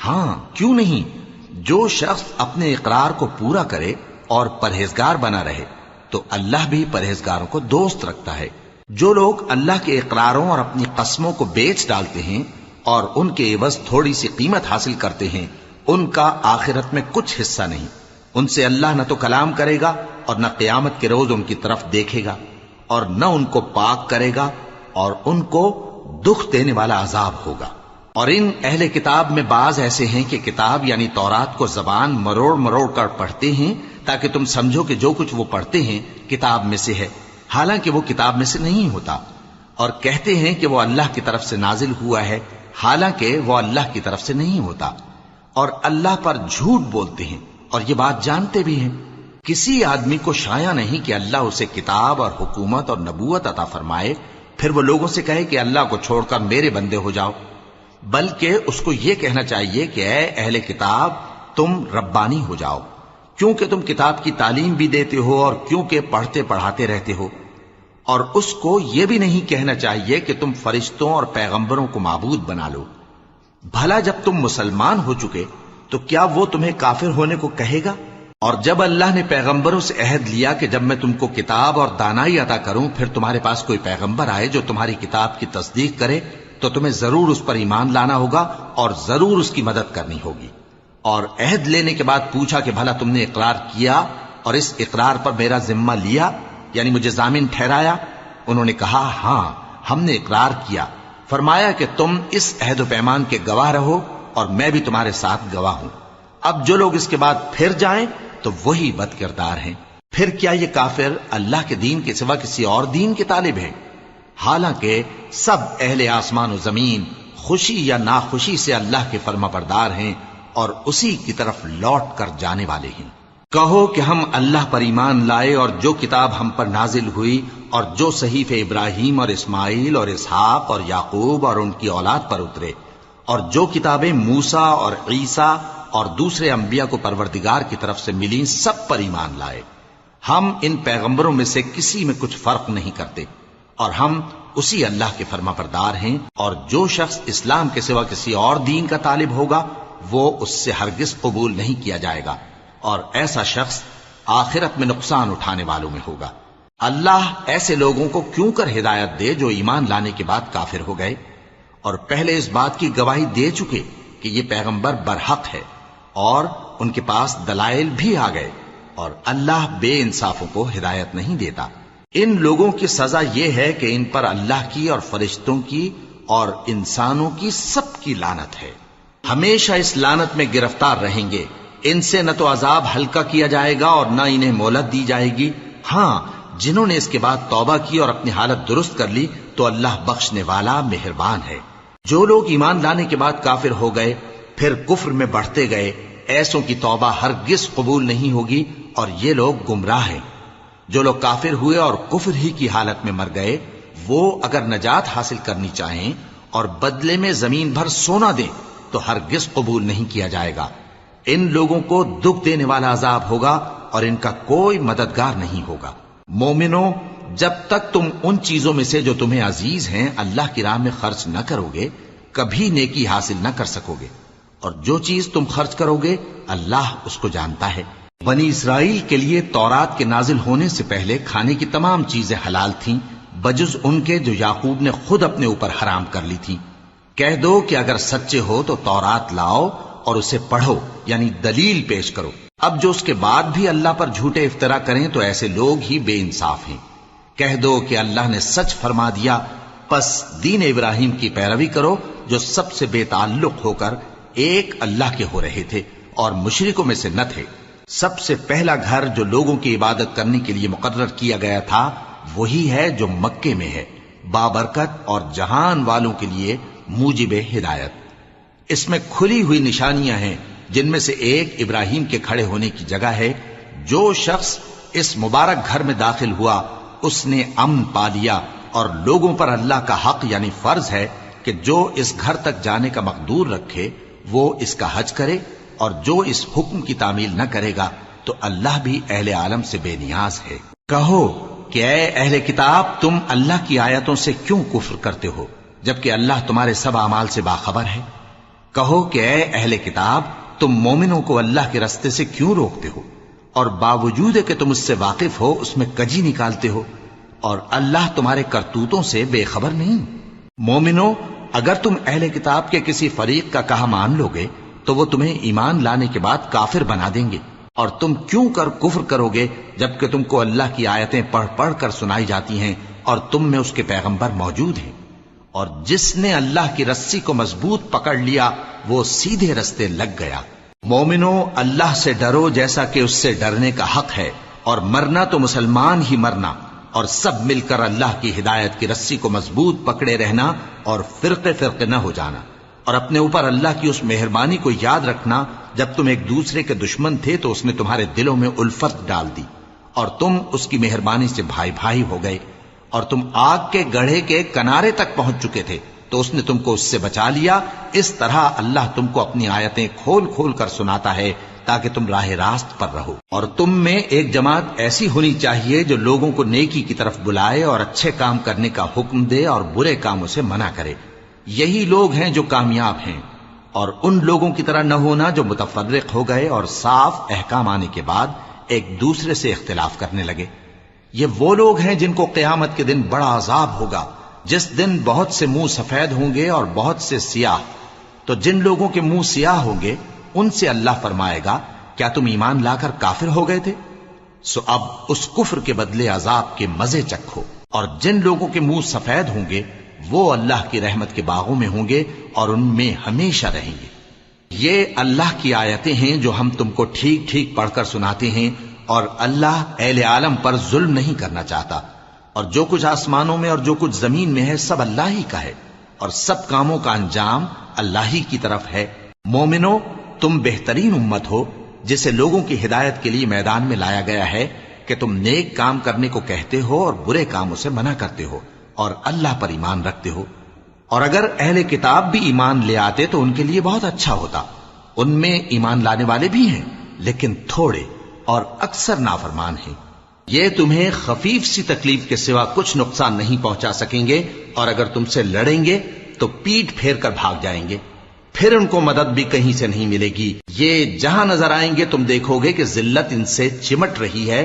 ہاں، کیوں نہیں؟ جو شخص اپنے اقرار کو پورا کرے اور پرہیزگار بنا رہے تو اللہ بھی پرہیزگاروں کو دوست رکھتا ہے۔ جو لوگ اللہ کے اقراروں اور اپنی قسموں کو بیچ ڈالتے ہیں اور ان کے عوض تھوڑی سی قیمت حاصل کرتے ہیں، ان کا آخرت میں کچھ حصہ نہیں۔ ان سے اللہ نہ تو کلام کرے گا اور نہ قیامت کے روز ان کی طرف دیکھے گا، اور نہ ان کو پاک کرے گا، اور ان کو دکھ دینے والا عذاب ہوگا۔ اور ان اہل کتاب میں بعض ایسے ہیں کہ کتاب یعنی تورات کو زبان مروڑ مروڑ کر پڑھتے ہیں تاکہ تم سمجھو کہ جو کچھ وہ پڑھتے ہیں کتاب میں سے ہے، حالانکہ وہ کتاب میں سے نہیں ہوتا، اور کہتے ہیں کہ وہ اللہ کی طرف سے نازل ہوا ہے، حالانکہ وہ اللہ کی طرف سے نہیں ہوتا، اور اللہ پر جھوٹ بولتے ہیں اور یہ بات جانتے بھی ہیں۔ کسی آدمی کو شایع نہیں کہ اللہ اسے کتاب اور حکومت اور نبوت عطا فرمائے پھر وہ لوگوں سے کہے کہ اللہ کو چھوڑ کر میرے بندے ہو جاؤ، بلکہ اس کو یہ کہنا چاہیے کہ اے اہل کتاب، تم ربانی ہو جاؤ، کیونکہ تم کتاب کی تعلیم بھی دیتے ہو اور کیونکہ پڑھتے پڑھاتے رہتے ہو۔ اور اس کو یہ بھی نہیں کہنا چاہیے کہ تم فرشتوں اور پیغمبروں کو معبود بنا لو۔ بھلا جب تم مسلمان ہو چکے تو کیا وہ تمہیں کافر ہونے کو کہے گا؟ اور جب اللہ نے پیغمبروں سے عہد لیا کہ جب میں تم کو کتاب اور دانائی عطا کروں پھر تمہارے پاس کوئی پیغمبر آئے جو تمہاری کتاب کی تصدیق کرے تو تمہیں ضرور اس پر ایمان لانا ہوگا اور ضرور اس کی مدد کرنی ہوگی۔ اور عہد لینے کے بعد پوچھا کہ بھلا تم نے اقرار کیا اور اس اقرار پر میرا ذمہ لیا، یعنی مجھے ضامن ٹھہرایا؟ انہوں نے کہا ہاں، ہم نے اقرار کیا۔ فرمایا کہ تم اس عہد و پیمان کے گواہ رہو اور میں بھی تمہارے ساتھ گواہ ہوں۔ اب جو لوگ اس کے بعد پھر جائیں تو وہی بد کردار ہیں۔ پھر کیا یہ کافر اللہ کے دین کے سوا کسی اور دین کے طالب ہیں؟ حالانکہ سب اہل آسمان و زمین خوشی یا ناخوشی سے اللہ کے فرما بردار ہیں اور اسی کی طرف لوٹ کر جانے والے ہیں۔ کہو کہ ہم اللہ پر ایمان لائے اور جو کتاب ہم پر نازل ہوئی اور جو صحیفے ابراہیم اور اسماعیل اور اسحاق اور یعقوب اور ان کی اولاد پر اترے، اور جو کتابیں موسیٰ اور عیسیٰ اور دوسرے انبیاء کو پروردگار کی طرف سے ملی سب پر ایمان لائے۔ ہم ان پیغمبروں میں سے کسی میں کچھ فرق نہیں کرتے، اور ہم اسی اللہ کے فرما بردار ہیں، اور جو شخص اسلام کے سوا کسی اور دین کا طالب ہوگا وہ اس سے ہرگز قبول نہیں کیا جائے گا، اور ایسا شخص آخرت میں نقصان اٹھانے والوں میں ہوگا۔ اللہ ایسے لوگوں کو کیوں کر ہدایت دے جو ایمان لانے کے بعد کافر ہو گئے اور پہلے اس بات کی گواہی دے چکے کہ یہ پیغمبر برحق ہے اور ان کے پاس دلائل بھی آ گئے، اور اللہ بے انصافوں کو ہدایت نہیں دیتا۔ ان لوگوں کی سزا یہ ہے کہ ان پر اللہ کی اور فرشتوں کی اور انسانوں کی سب کی لعنت ہے، ہمیشہ اس لعنت میں گرفتار رہیں گے۔ ان سے نہ تو عذاب ہلکا کیا جائے گا اور نہ انہیں مہلت دی جائے گی۔ ہاں، جنہوں نے اس کے بعد توبہ کی اور اپنی حالت درست کر لی تو اللہ بخشنے والا مہربان ہے۔ جو لوگ ایمان لانے کے بعد کافر ہو گئے پھر کفر میں بڑھتے گئے، ایسوں کی توبہ ہرگز قبول نہیں ہوگی، اور یہ لوگ گمراہ ہیں۔ جو لوگ کافر ہوئے اور کفر ہی کی حالت میں مر گئے، وہ اگر نجات حاصل کرنی چاہیں اور بدلے میں زمین بھر سونا دیں تو ہرگز قبول نہیں کیا جائے گا۔ ان لوگوں کو دکھ دینے والا عذاب ہوگا اور ان کا کوئی مددگار نہیں ہوگا۔ مومنوں، جب تک تم ان چیزوں میں سے جو تمہیں عزیز ہیں اللہ کی راہ میں خرچ نہ کرو گے کبھی نیکی حاصل نہ کر سکو گے، اور جو چیز تم خرچ کرو گے اللہ اس کو جانتا ہے۔ بنی اسرائیل کے لیے تورات کے نازل ہونے سے پہلے کھانے کی تمام چیزیں حلال تھیں بجز ان کے جو یعقوب نے خود اپنے اوپر حرام کر لی تھی۔ کہہ دو کہ اگر سچے ہو تو تورات لاؤ اور اسے پڑھو، یعنی دلیل پیش کرو۔ اب جو اس کے بعد بھی اللہ پر جھوٹے افطرا کریں تو ایسے لوگ ہی بے انصاف ہیں۔ کہہ دو کہ اللہ نے سچ فرما دیا، پس دین ابراہیم کی پیروی کرو جو سب سے بے تعلق ہو کر ایک اللہ کے ہو رہے تھے اور مشرکوں میں سے نہ تھے۔ سب سے پہلا گھر جو لوگوں کی عبادت کرنے کے لیے مقرر کیا گیا تھا وہی ہے جو مکے میں ہے، بابرکت اور جہان والوں کے لیے موجب ہدایت۔ اس میں کھلی ہوئی نشانیاں ہیں جن میں سے ایک ابراہیم کے کھڑے ہونے کی جگہ ہے۔ جو شخص اس مبارک گھر میں داخل ہوا اس نے امن پا لیا، اور لوگوں پر اللہ کا حق یعنی فرض ہے کہ جو اس گھر تک جانے کا مقدور رکھے وہ اس کا حج کرے، اور جو اس حکم کی تعمیل نہ کرے گا تو اللہ بھی اہل عالم سے بے نیاز ہے۔ کہو کہ اے اہل کتاب، تم اللہ کی آیتوں سے کیوں کفر کرتے ہو جبکہ اللہ تمہارے سب اعمال سے باخبر ہے؟ کہو کہ اے اہل کتاب، تم مومنوں کو اللہ کے رستے سے کیوں روکتے ہو اور باوجود کہ تم اس سے واقف ہو اس میں کجی نکالتے ہو، اور اللہ تمہارے کرتوتوں سے بے خبر نہیں؟ مومنوں، اگر تم اہل کتاب کے کسی فریق کا کہا مان لو گے تو وہ تمہیں ایمان لانے کے بعد کافر بنا دیں گے، اور تم کیوں کر کفر کرو گے جبکہ تم کو اللہ کی آیتیں پڑھ پڑھ کر سنائی جاتی ہیں اور تم میں اس کے پیغمبر موجود ہیں۔ اور جس نے اللہ کی رسی کو مضبوط پکڑ لیا وہ سیدھے رستے لگ گیا۔ مومنوں، اللہ سے ڈرو جیسا کہ اس سے ڈرنے کا حق ہے، اور مرنا تو مسلمان ہی مرنا، اور سب مل کر اللہ کی ہدایت کی رسی کو مضبوط پکڑے رہنا اور فرقے فرقے نہ ہو جانا، اور اپنے اوپر اللہ کی اس مہربانی کو یاد رکھنا جب تم ایک دوسرے کے دشمن تھے تو اس نے تمہارے دلوں میں الفت ڈال دی اور تم اس کی مہربانی سے بھائی بھائی ہو گئے، اور تم آگ کے گڑھے کے کنارے تک پہنچ چکے تھے تو اس نے تم کو اس سے بچا لیا۔ اس طرح اللہ تم کو اپنی آیتیں کھول کھول کر سناتا ہے تاکہ تم راہ راست پر رہو۔ اور تم میں ایک جماعت ایسی ہونی چاہیے جو لوگوں کو نیکی کی طرف بلائے اور اچھے کام کرنے کا حکم دے اور برے کاموں سے منع کرے۔ یہی لوگ ہیں جو کامیاب ہیں، اور ان لوگوں کی طرح نہ ہونا جو متفرق ہو گئے اور صاف احکام آنے کے بعد ایک دوسرے سے اختلاف کرنے لگے۔ یہ وہ لوگ ہیں جن کو قیامت کے دن بڑا عذاب ہوگا، جس دن بہت سے منہ سفید ہوں گے اور بہت سے سیاہ۔ تو جن لوگوں کے منہ سیاہ ہوں گے ان سے اللہ فرمائے گا، کیا تم ایمان لا کر کافر ہو گئے تھے؟ سو اب اس کفر کے بدلے عذاب کے مزے چکھو۔ اور جن لوگوں کے منہ سفید ہوں گے وہ اللہ کی رحمت کے باغوں میں ہوں گے اور ان میں ہمیشہ رہیں گے۔ یہ اللہ کی آیتیں ہیں جو ہم تم کو ٹھیک ٹھیک پڑھ کر سناتے ہیں، اور اللہ اہل عالم پر ظلم نہیں کرنا چاہتا، اور جو کچھ آسمانوں میں اور جو کچھ زمین میں ہے سب اللہ ہی کا ہے، اور سب کاموں کا انجام اللہ ہی کی طرف ہے۔ مومنو، تم بہترین امت ہو جسے لوگوں کی ہدایت کے لیے میدان میں لایا گیا ہے کہ تم نیک کام کرنے کو کہتے ہو اور برے کاموں سے منع کرتے ہو اور اللہ پر ایمان رکھتے ہو۔ اور اگر اہل کتاب بھی ایمان لے آتے تو ان کے لیے بہت اچھا ہوتا، ان میں ایمان لانے والے بھی ہیں لیکن تھوڑے اور اکثر نافرمان ہیں۔ یہ تمہیں خفیف سی تکلیف کے سوا کچھ نقصان نہیں پہنچا سکیں گے، اور اگر تم سے لڑیں گے تو پیٹ پھیر کر بھاگ جائیں گے، پھر ان کو مدد بھی کہیں سے نہیں ملے گی۔ یہ جہاں نظر آئیں گے تم دیکھو گے کہ ذلت ان سے چمٹ رہی ہے،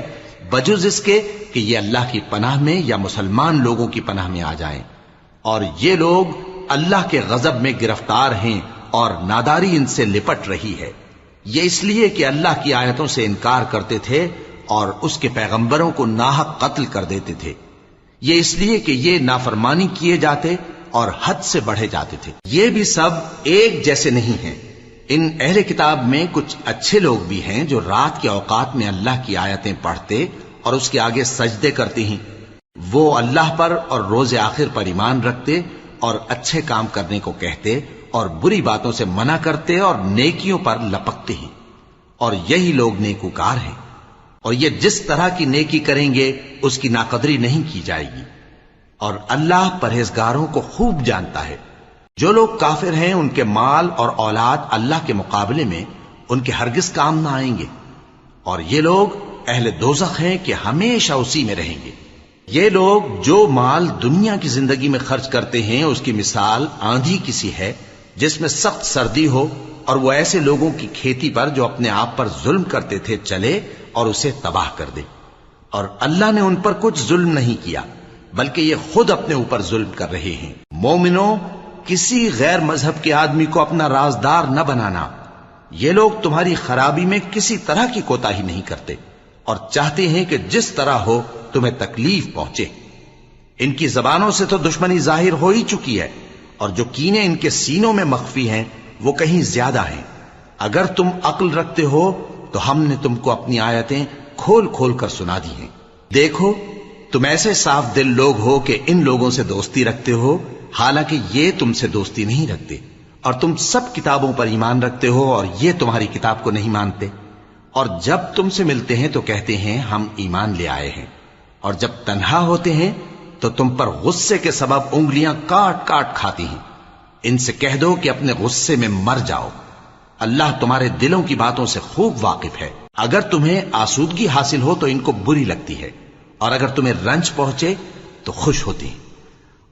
بجز اس کے کہ یہ اللہ کی پناہ میں یا مسلمان لوگوں کی پناہ میں آ جائیں، اور یہ لوگ اللہ کے غضب میں گرفتار ہیں اور ناداری ان سے لپٹ رہی ہے۔ یہ اس لیے کہ اللہ کی آیتوں سے انکار کرتے تھے اور اس کے پیغمبروں کو ناحق قتل کر دیتے تھے۔ یہ اس لیے کہ یہ نافرمانی کیے جاتے اور حد سے بڑھے جاتے تھے۔ یہ بھی سب ایک جیسے نہیں ہیں۔ ان اہل کتاب میں کچھ اچھے لوگ بھی ہیں جو رات کے اوقات میں اللہ کی آیتیں پڑھتے اور اس کے آگے سجدے کرتے ہیں۔ وہ اللہ پر اور روز آخر پر ایمان رکھتے اور اچھے کام کرنے کو کہتے اور بری باتوں سے منع کرتے اور نیکیوں پر لپکتے ہیں، اور یہی لوگ نیکوکار ہیں۔ اور یہ جس طرح کی نیکی کریں گے اس کی ناقدری نہیں کی جائے گی، اور اللہ پرہیزگاروں کو خوب جانتا ہے۔ جو لوگ کافر ہیں ان کے مال اور اولاد اللہ کے مقابلے میں ان کے ہرگز کام نہ آئیں گے، اور یہ لوگ اہل دوزخ ہیں کہ ہمیشہ اسی میں رہیں گے۔ یہ لوگ جو مال دنیا کی زندگی میں خرچ کرتے ہیں اس کی مثال آندھی کی سی ہے جس میں سخت سردی ہو، اور وہ ایسے لوگوں کی کھیتی پر جو اپنے آپ پر ظلم کرتے تھے چلے اور اسے تباہ کر دے۔ اور اللہ نے ان پر کچھ ظلم نہیں کیا بلکہ یہ خود اپنے اوپر ظلم کر رہے ہیں۔ مومنوں، کسی غیر مذہب کے آدمی کو اپنا رازدار نہ بنانا۔ یہ لوگ تمہاری خرابی میں کسی طرح کی کوتاہی نہیں کرتے اور چاہتے ہیں کہ جس طرح ہو تمہیں تکلیف پہنچے۔ ان کی زبانوں سے تو دشمنی ظاہر ہو ہی چکی ہے، اور جو کینے ان کے سینوں میں مخفی ہیں وہ کہیں زیادہ ہیں۔ اگر تم عقل رکھتے ہو تو ہم نے تم کو اپنی آیتیں کھول کھول کر سنا دی ہیں۔ دیکھو، تم ایسے صاف دل لوگ ہو کہ ان لوگوں سے دوستی رکھتے ہو، حالانکہ یہ تم سے دوستی نہیں رکھتے، اور تم سب کتابوں پر ایمان رکھتے ہو اور یہ تمہاری کتاب کو نہیں مانتے، اور جب تم سے ملتے ہیں تو کہتے ہیں ہم ایمان لے آئے ہیں، اور جب تنہا ہوتے ہیں تو تم پر غصے کے سبب انگلیاں کاٹ کاٹ کھاتی ہیں۔ ان سے کہہ دو کہ اپنے غصے میں مر جاؤ، اللہ تمہارے دلوں کی باتوں سے خوب واقف ہے۔ اگر تمہیں آسودگی حاصل ہو تو ان کو بری لگتی ہے، اور اگر تمہیں رنج پہنچے تو خوش ہوتی ہیں،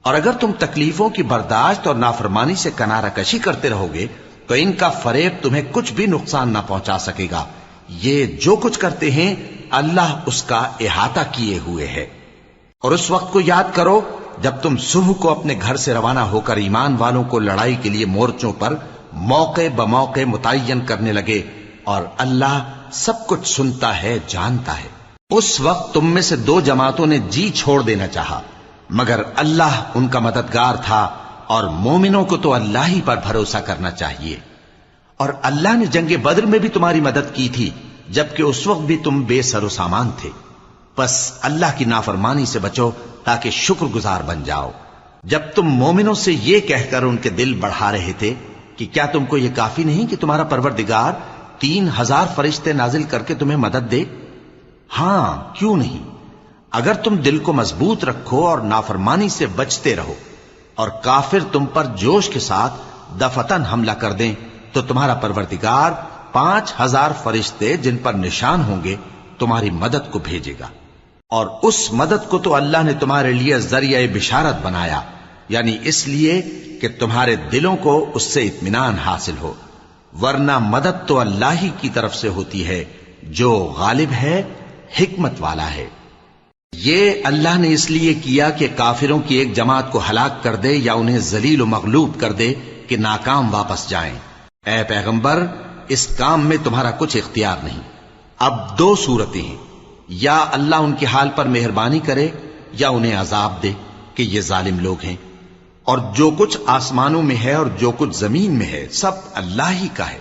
اور اگر تم تکلیفوں کی برداشت اور نافرمانی سے کنارہ کشی کرتے رہو گے تو ان کا فریب تمہیں کچھ بھی نقصان نہ پہنچا سکے گا۔ یہ جو کچھ کرتے ہیں اللہ اس کا احاطہ کیے ہوئے ہے۔ اور اس وقت کو یاد کرو جب تم صبح کو اپنے گھر سے روانہ ہو کر ایمان والوں کو لڑائی کے لیے مورچوں پر موقع بموقع متعین کرنے لگے، اور اللہ سب کچھ سنتا ہے، جانتا ہے۔ اس وقت تم میں سے دو جماعتوں نے جی چھوڑ دینا چاہا، مگر اللہ ان کا مددگار تھا، اور مومنوں کو تو اللہ ہی پر بھروسہ کرنا چاہیے۔ اور اللہ نے جنگ بدر میں بھی تمہاری مدد کی تھی جبکہ اس وقت بھی تم بے سر و سامان تھے۔ بس اللہ کی نافرمانی سے بچو تاکہ شکر گزار بن جاؤ۔ جب تم مومنوں سے یہ کہہ کر ان کے دل بڑھا رہے تھے کہ کیا تم کو یہ کافی نہیں کہ تمہارا پروردگار 3000 فرشتے نازل کر کے تمہیں مدد دے؟ ہاں، کیوں نہیں؟ اگر تم دل کو مضبوط رکھو اور نافرمانی سے بچتے رہو، اور کافر تم پر جوش کے ساتھ دفتن حملہ کر دیں تو تمہارا پروردگار 5000 فرشتے جن پر نشان ہوں گے تمہاری مدد کو بھیجے گا۔ اور اس مدد کو تو اللہ نے تمہارے لیے ذریعہ بشارت بنایا، یعنی اس لیے کہ تمہارے دلوں کو اس سے اطمینان حاصل ہو، ورنہ مدد تو اللہ ہی کی طرف سے ہوتی ہے جو غالب ہے، حکمت والا ہے۔ یہ اللہ نے اس لیے کیا کہ کافروں کی ایک جماعت کو ہلاک کر دے یا انہیں ذلیل و مغلوب کر دے کہ ناکام واپس جائیں۔ اے پیغمبر، اس کام میں تمہارا کچھ اختیار نہیں۔ اب دو صورتیں ہیں، یا اللہ ان کے حال پر مہربانی کرے یا انہیں عذاب دے کہ یہ ظالم لوگ ہیں۔ اور جو کچھ آسمانوں میں ہے اور جو کچھ زمین میں ہے سب اللہ ہی کا ہے،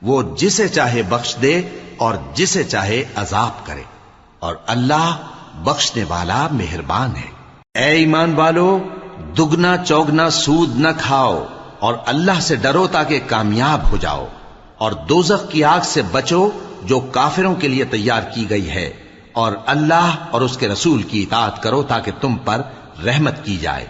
وہ جسے چاہے بخش دے اور جسے چاہے عذاب کرے، اور اللہ بخشنے والا مہربان ہے۔ اے ایمان والو، دگنا چوگنا سود نہ کھاؤ اور اللہ سے ڈرو تاکہ کامیاب ہو جاؤ، اور دوزخ کی آگ سے بچو جو کافروں کے لیے تیار کی گئی ہے، اور اللہ اور اس کے رسول کی اطاعت کرو تاکہ تم پر رحمت کی جائے،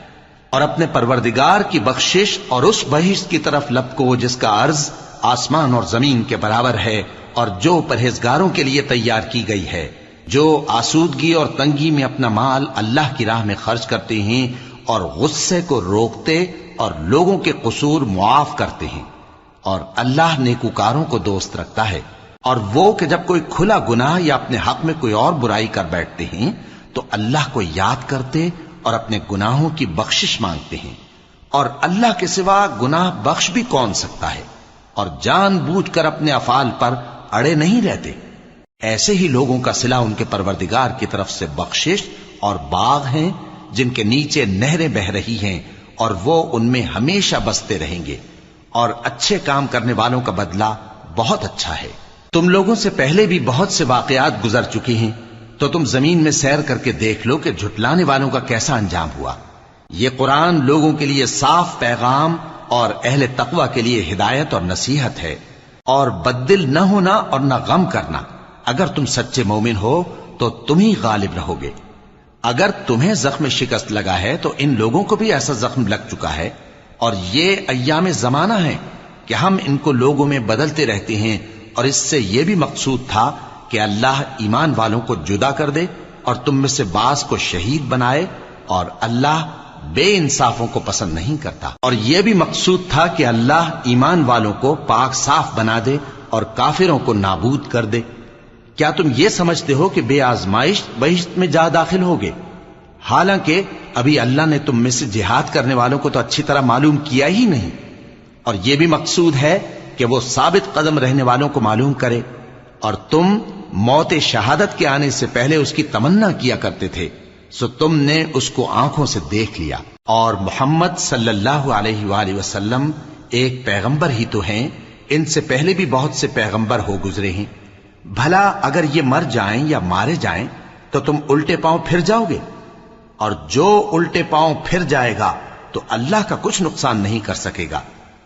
اور اپنے پروردگار کی بخشش اور اس بہشت کی طرف لپکو جس کا عرض آسمان اور زمین کے برابر ہے اور جو پرہیزگاروں کے لیے تیار کی گئی ہے، جو آسودگی اور تنگی میں اپنا مال اللہ کی راہ میں خرچ کرتے ہیں اور غصے کو روکتے اور لوگوں کے قصور معاف کرتے ہیں، اور اللہ نیکوکاروں کو دوست رکھتا ہے۔ اور وہ کہ جب کوئی کھلا گناہ یا اپنے حق میں کوئی اور برائی کر بیٹھتے ہیں تو اللہ کو یاد کرتے اور اپنے گناہوں کی بخشش مانگتے ہیں، اور اللہ کے سوا گناہ بخش بھی کون سکتا ہے، اور جان بوجھ کر اپنے افعال پر اڑے نہیں رہتے۔ ایسے ہی لوگوں کا صلہ ان کے پروردگار کی طرف سے بخشش اور باغ ہیں جن کے نیچے نہریں بہ رہی ہیں، اور وہ ان میں ہمیشہ بستے رہیں گے، اور اچھے کام کرنے والوں کا بدلہ بہت اچھا ہے۔ تم لوگوں سے پہلے بھی بہت سے واقعات گزر چکے ہیں، تو تم زمین میں سیر کر کے دیکھ لو کہ جھٹلانے والوں کا کیسا انجام ہوا۔ یہ قرآن لوگوں کے لیے صاف پیغام اور اہل تقوی کے لیے ہدایت اور نصیحت ہے، اور بددل نہ ہونا اور نہ غم کرنا۔ اگر تم سچے مومن ہو تو تم ہی غالب رہو گے۔ اگر تمہیں زخم شکست لگا ہے تو ان لوگوں کو بھی ایسا زخم لگ چکا ہے، اور یہ ایام زمانہ ہے کہ ہم ان کو لوگوں میں بدلتے رہتے ہیں، اور اس سے یہ بھی مقصود تھا کہ اللہ ایمان والوں کو جدا کر دے اور تم میں سے بعض کو شہید بنائے، اور اللہ بے انصافوں کو پسند نہیں کرتا۔ اور یہ بھی مقصود تھا کہ اللہ ایمان والوں کو پاک صاف بنا دے اور کافروں کو نابود کر دے۔ کیا تم یہ سمجھتے ہو کہ بے آزمائش بہشت میں جا داخل ہوگے؟ حالانکہ ابھی اللہ نے تم میں سے جہاد کرنے والوں کو تو اچھی طرح معلوم کیا ہی نہیں، اور یہ بھی مقصود ہے کہ وہ ثابت قدم رہنے والوں کو معلوم کرے، اور تم موت شہادت کے آنے سے پہلے اس کی تمنا کیا کرتے تھے، سو تم نے اس کو آنکھوں سے دیکھ لیا۔ اور محمد صلی اللہ علیہ وآلہ وسلم ایک پیغمبر ہی تو ہیں، ان سے پہلے بھی بہت سے پیغمبر ہو گزرے ہیں۔ بھلا اگر یہ مر جائیں یا مارے جائیں تو تم الٹے پاؤں پھر جاؤ گے؟ اور جو الٹے پاؤں پھر جائے گا تو اللہ کا کچھ نقصان نہیں کر سکے گا،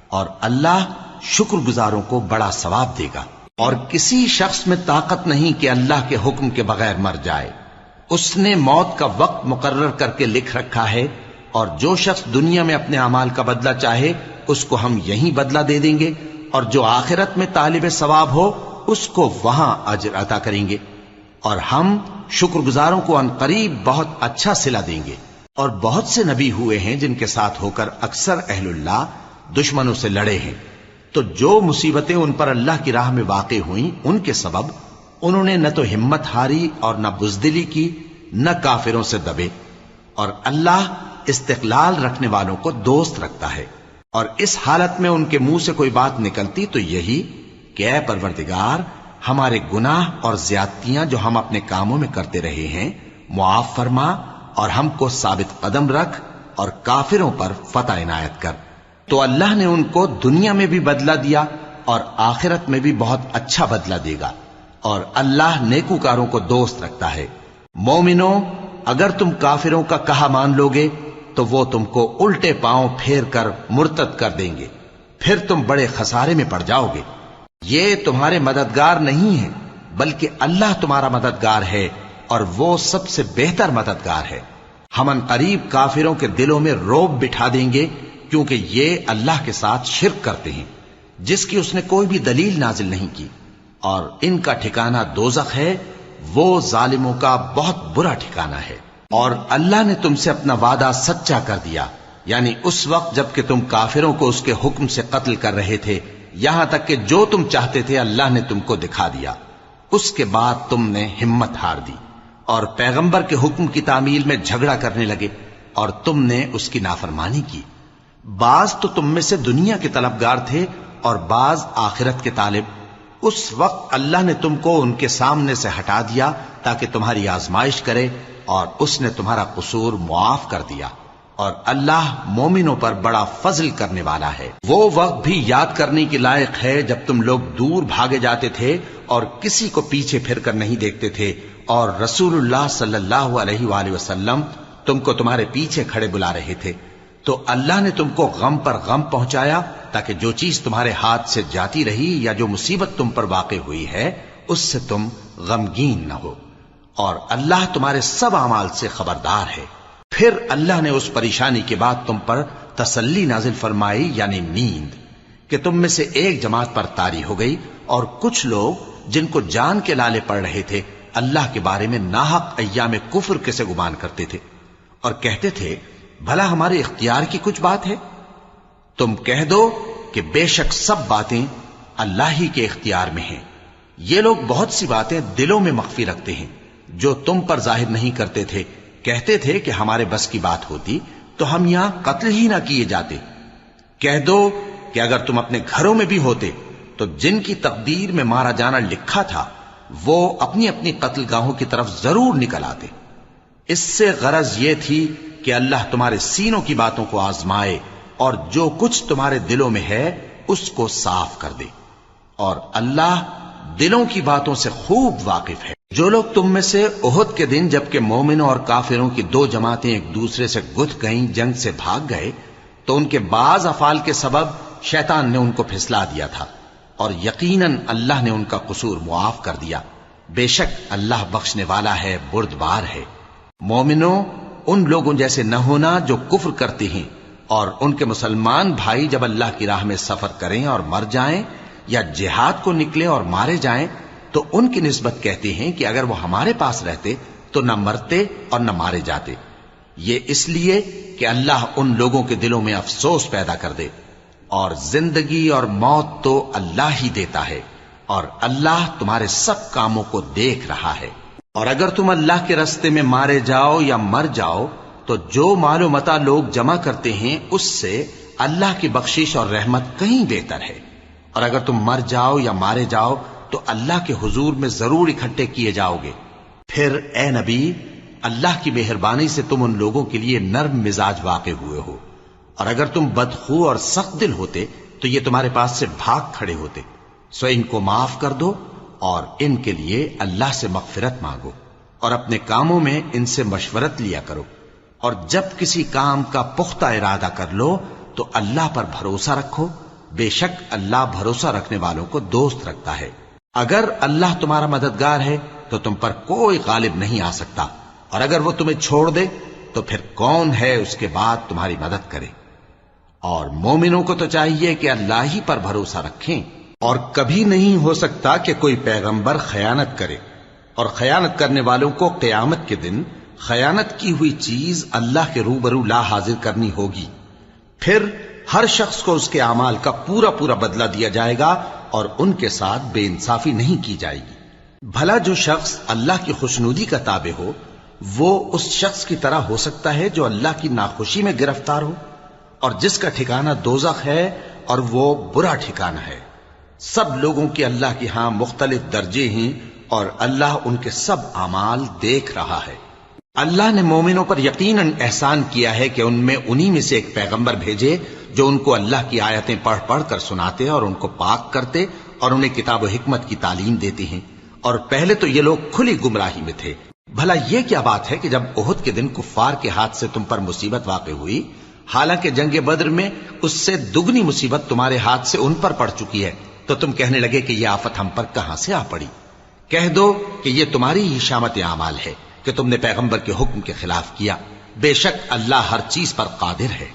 اور اللہ شکر گزاروں کو بڑا ثواب دے گا۔ اور کسی شخص میں طاقت نہیں کہ اللہ کے حکم کے بغیر مر جائے، اس نے موت کا وقت مقرر کر کے لکھ رکھا ہے، اور جو شخص دنیا میں اپنے اعمال کا بدلہ چاہے اس کو ہم یہیں بدلہ دے دیں گے، اور جو آخرت میں طالب ثواب ہو اس کو وہاں اجر عطا کریں گے، اور ہم شکر گزاروں کو عنقریب بہت اچھا صلہ دیں گے۔ اور بہت سے نبی ہوئے ہیں جن کے ساتھ ہو کر اکثر اہل اللہ دشمنوں سے لڑے ہیں، تو جو مصیبتیں ان پر اللہ کی راہ میں واقع ہوئیں ان کے سبب انہوں نے نہ تو ہمت ہاری اور نہ بزدلی کی، نہ کافروں سے دبے، اور اللہ استقلال رکھنے والوں کو دوست رکھتا ہے۔ اور اس حالت میں ان کے منہ سے کوئی بات نکلتی تو یہی کہ اے پروردگار، ہمارے گناہ اور زیادتیاں جو ہم اپنے کاموں میں کرتے رہے ہیں معاف فرما، اور ہم کو ثابت قدم رکھ اور کافروں پر فتح عنایت کر۔ تو اللہ نے ان کو دنیا میں بھی بدلہ دیا اور آخرت میں بھی بہت اچھا بدلہ دے گا، اور اللہ نیکوکاروں کو دوست رکھتا ہے۔ مومنوں، اگر تم کافروں کا کہا مان لوگے تو وہ تم کو الٹے پاؤں پھیر کر مرتد کر دیں گے، پھر تم بڑے خسارے میں پڑ جاؤ گے۔ یہ تمہارے مددگار نہیں ہیں بلکہ اللہ تمہارا مددگار ہے، اور وہ سب سے بہتر مددگار ہے۔ ہم عنقریب کافروں کے دلوں میں رعب بٹھا دیں گے، کیونکہ یہ اللہ کے ساتھ شرک کرتے ہیں جس کی اس نے کوئی بھی دلیل نازل نہیں کی، اور ان کا ٹھکانہ دوزخ ہے، وہ ظالموں کا بہت برا ٹھکانہ ہے۔ اور اللہ نے تم سے اپنا وعدہ سچا کر دیا، یعنی اس وقت جب کہ تم کافروں کو اس کے حکم سے قتل کر رہے تھے، یہاں تک کہ جو تم چاہتے تھے اللہ نے تم کو دکھا دیا۔ اس کے بعد تم نے ہمت ہار دی اور پیغمبر کے حکم کی تعمیل میں جھگڑا کرنے لگے، اور تم نے اس کی نافرمانی کی۔ بعض تو تم میں سے دنیا کے طلبگار تھے اور بعض آخرت کے طالب۔ اس وقت اللہ نے تم کو ان کے سامنے سے ہٹا دیا تاکہ تمہاری آزمائش کرے، اور اس نے تمہارا قصور معاف کر دیا، اور اللہ مومنوں پر بڑا فضل کرنے والا ہے۔ وہ وقت بھی یاد کرنے کے لائق ہے جب تم لوگ دور بھاگے جاتے تھے اور کسی کو پیچھے پھر کر نہیں دیکھتے تھے، اور رسول اللہ صلی اللہ علیہ وآلہ وسلم تم کو تمہارے پیچھے کھڑے بلا رہے تھے، تو اللہ نے تم کو غم پر غم پہنچایا تاکہ جو چیز تمہارے ہاتھ سے جاتی رہی یا جو مصیبت تم پر واقع ہوئی ہے اس سے تم غمگین نہ ہو، اور اللہ تمہارے سب اعمال سے خبردار ہے۔ پھر اللہ نے اس پریشانی کے بعد تم پر تسلی نازل فرمائی، یعنی نیند۔ کہ تم میں سے ایک جماعت پر طاری ہو گئی اور کچھ لوگ جن کو جان کے لالے پڑ رہے تھے اللہ کے بارے میں ناحق ایام کفر کے سے گمان کرتے تھے اور کہتے تھے بھلا ہمارے اختیار کی کچھ بات ہے؟ تم کہہ دو کہ بے شک سب باتیں اللہ ہی کے اختیار میں ہیں۔ یہ لوگ بہت سی باتیں دلوں میں مخفی رکھتے ہیں جو تم پر ظاہر نہیں کرتے تھے۔ کہتے تھے کہ ہمارے بس کی بات ہوتی تو ہم یہاں قتل ہی نہ کیے جاتے۔ کہہ دو کہ اگر تم اپنے گھروں میں بھی ہوتے تو جن کی تقدیر میں مارا جانا لکھا تھا وہ اپنی اپنی قتل گاہوں کی طرف ضرور نکل آتے۔ اس سے غرض یہ تھی کہ اللہ تمہارے سینوں کی باتوں کو آزمائے اور جو کچھ تمہارے دلوں میں ہے اس کو صاف کر دے، اور اللہ دلوں کی باتوں سے خوب واقف ہے۔ جو لوگ تم میں سے احد کے دن جبکہ مومنوں اور کافروں کی دو جماعتیں ایک دوسرے سے گتھ گئیں جنگ سے بھاگ گئے تو ان کے بعض افعال کے سبب شیطان نے ان کو پھسلا دیا تھا، اور یقیناً اللہ نے ان کا قصور معاف کر دیا۔ بے شک اللہ بخشنے والا ہے، بردبار ہے۔ مومنوں، ان لوگوں جیسے نہ ہونا جو کفر کرتے ہیں اور ان کے مسلمان بھائی جب اللہ کی راہ میں سفر کریں اور مر جائیں یا جہاد کو نکلے اور مارے جائیں تو ان کی نسبت کہتے ہیں کہ اگر وہ ہمارے پاس رہتے تو نہ مرتے اور نہ مارے جاتے، یہ اس لیے کہ اللہ ان لوگوں کے دلوں میں افسوس پیدا کر دے۔ اور زندگی اور موت تو اللہ ہی دیتا ہے، اور اللہ تمہارے سب کاموں کو دیکھ رہا ہے۔ اور اگر تم اللہ کے راستے میں مارے جاؤ یا مر جاؤ تو جو مال و متاع لوگ جمع کرتے ہیں اس سے اللہ کی بخشش اور رحمت کہیں بہتر ہے، اور اگر تم مر جاؤ یا مارے جاؤ تو اللہ کے حضور میں ضرور اکٹھے کیے جاؤ گے۔ پھر اے نبی، اللہ کی مہربانی سے تم ان لوگوں کے لیے نرم مزاج واقع ہوئے ہو، اور اگر تم بدخو اور سخت دل ہوتے تو یہ تمہارے پاس سے بھاگ کھڑے ہوتے۔ سو ان کو معاف کر دو اور ان کے لیے اللہ سے مغفرت مانگو، اور اپنے کاموں میں ان سے مشورت لیا کرو، اور جب کسی کام کا پختہ ارادہ کر لو تو اللہ پر بھروسہ رکھو، بے شک اللہ بھروسہ رکھنے والوں کو دوست رکھتا ہے۔ اگر اللہ تمہارا مددگار ہے تو تم پر کوئی غالب نہیں آ سکتا، اور اگر وہ تمہیں چھوڑ دے تو پھر کون ہے اس کے بعد تمہاری مدد کرے؟ اور مومنوں کو تو چاہیے کہ اللہ ہی پر بھروسہ رکھیں، اور کبھی نہیں ہو سکتا کہ کوئی پیغمبر خیانت کرے، اور خیانت کرنے والوں کو قیامت کے دن خیانت کی ہوئی چیز اللہ کے روبرو لا حاضر کرنی ہوگی۔ پھر ہر شخص کو اس کے اعمال کا پورا پورا بدلہ دیا جائے گا، اور ان کے ساتھ بے انصافی نہیں کی جائے گی۔ بھلا جو شخص اللہ کی خوشنودی کا تابع ہو وہ اس شخص کی طرح ہو سکتا ہے جو اللہ کی ناخوشی میں گرفتار ہو، اور جس کا ٹھکانہ دوزخ ہے اور وہ برا ٹھکانہ ہے۔ سب لوگوں کے اللہ کے ہاں مختلف درجے ہیں، اور اللہ ان کے سب اعمال دیکھ رہا ہے۔ اللہ نے مومنوں پر یقیناً احسان کیا ہے کہ ان میں انہی میں سے ایک پیغمبر بھیجے جو ان کو اللہ کی آیتیں پڑھ پڑھ کر سناتے اور ان کو پاک کرتے اور انہیں کتاب و حکمت کی تعلیم دیتے ہیں، اور پہلے تو یہ لوگ کھلی گمراہی میں تھے۔ بھلا یہ کیا بات ہے کہ جب احد کے دن کفار کے ہاتھ سے تم پر مصیبت واقع ہوئی، حالانکہ جنگ بدر میں اس سے دگنی مصیبت تمہارے ہاتھ سے ان پر پڑ چکی ہے، تو تم کہنے لگے کہ یہ آفت ہم پر کہاں سے آ پڑی؟ کہہ دو کہ یہ تمہاری ہی شامت اعمال ہے کہ تم نے پیغمبر کے حکم کے خلاف کیا، بے شک اللہ ہر چیز پر قادر ہے۔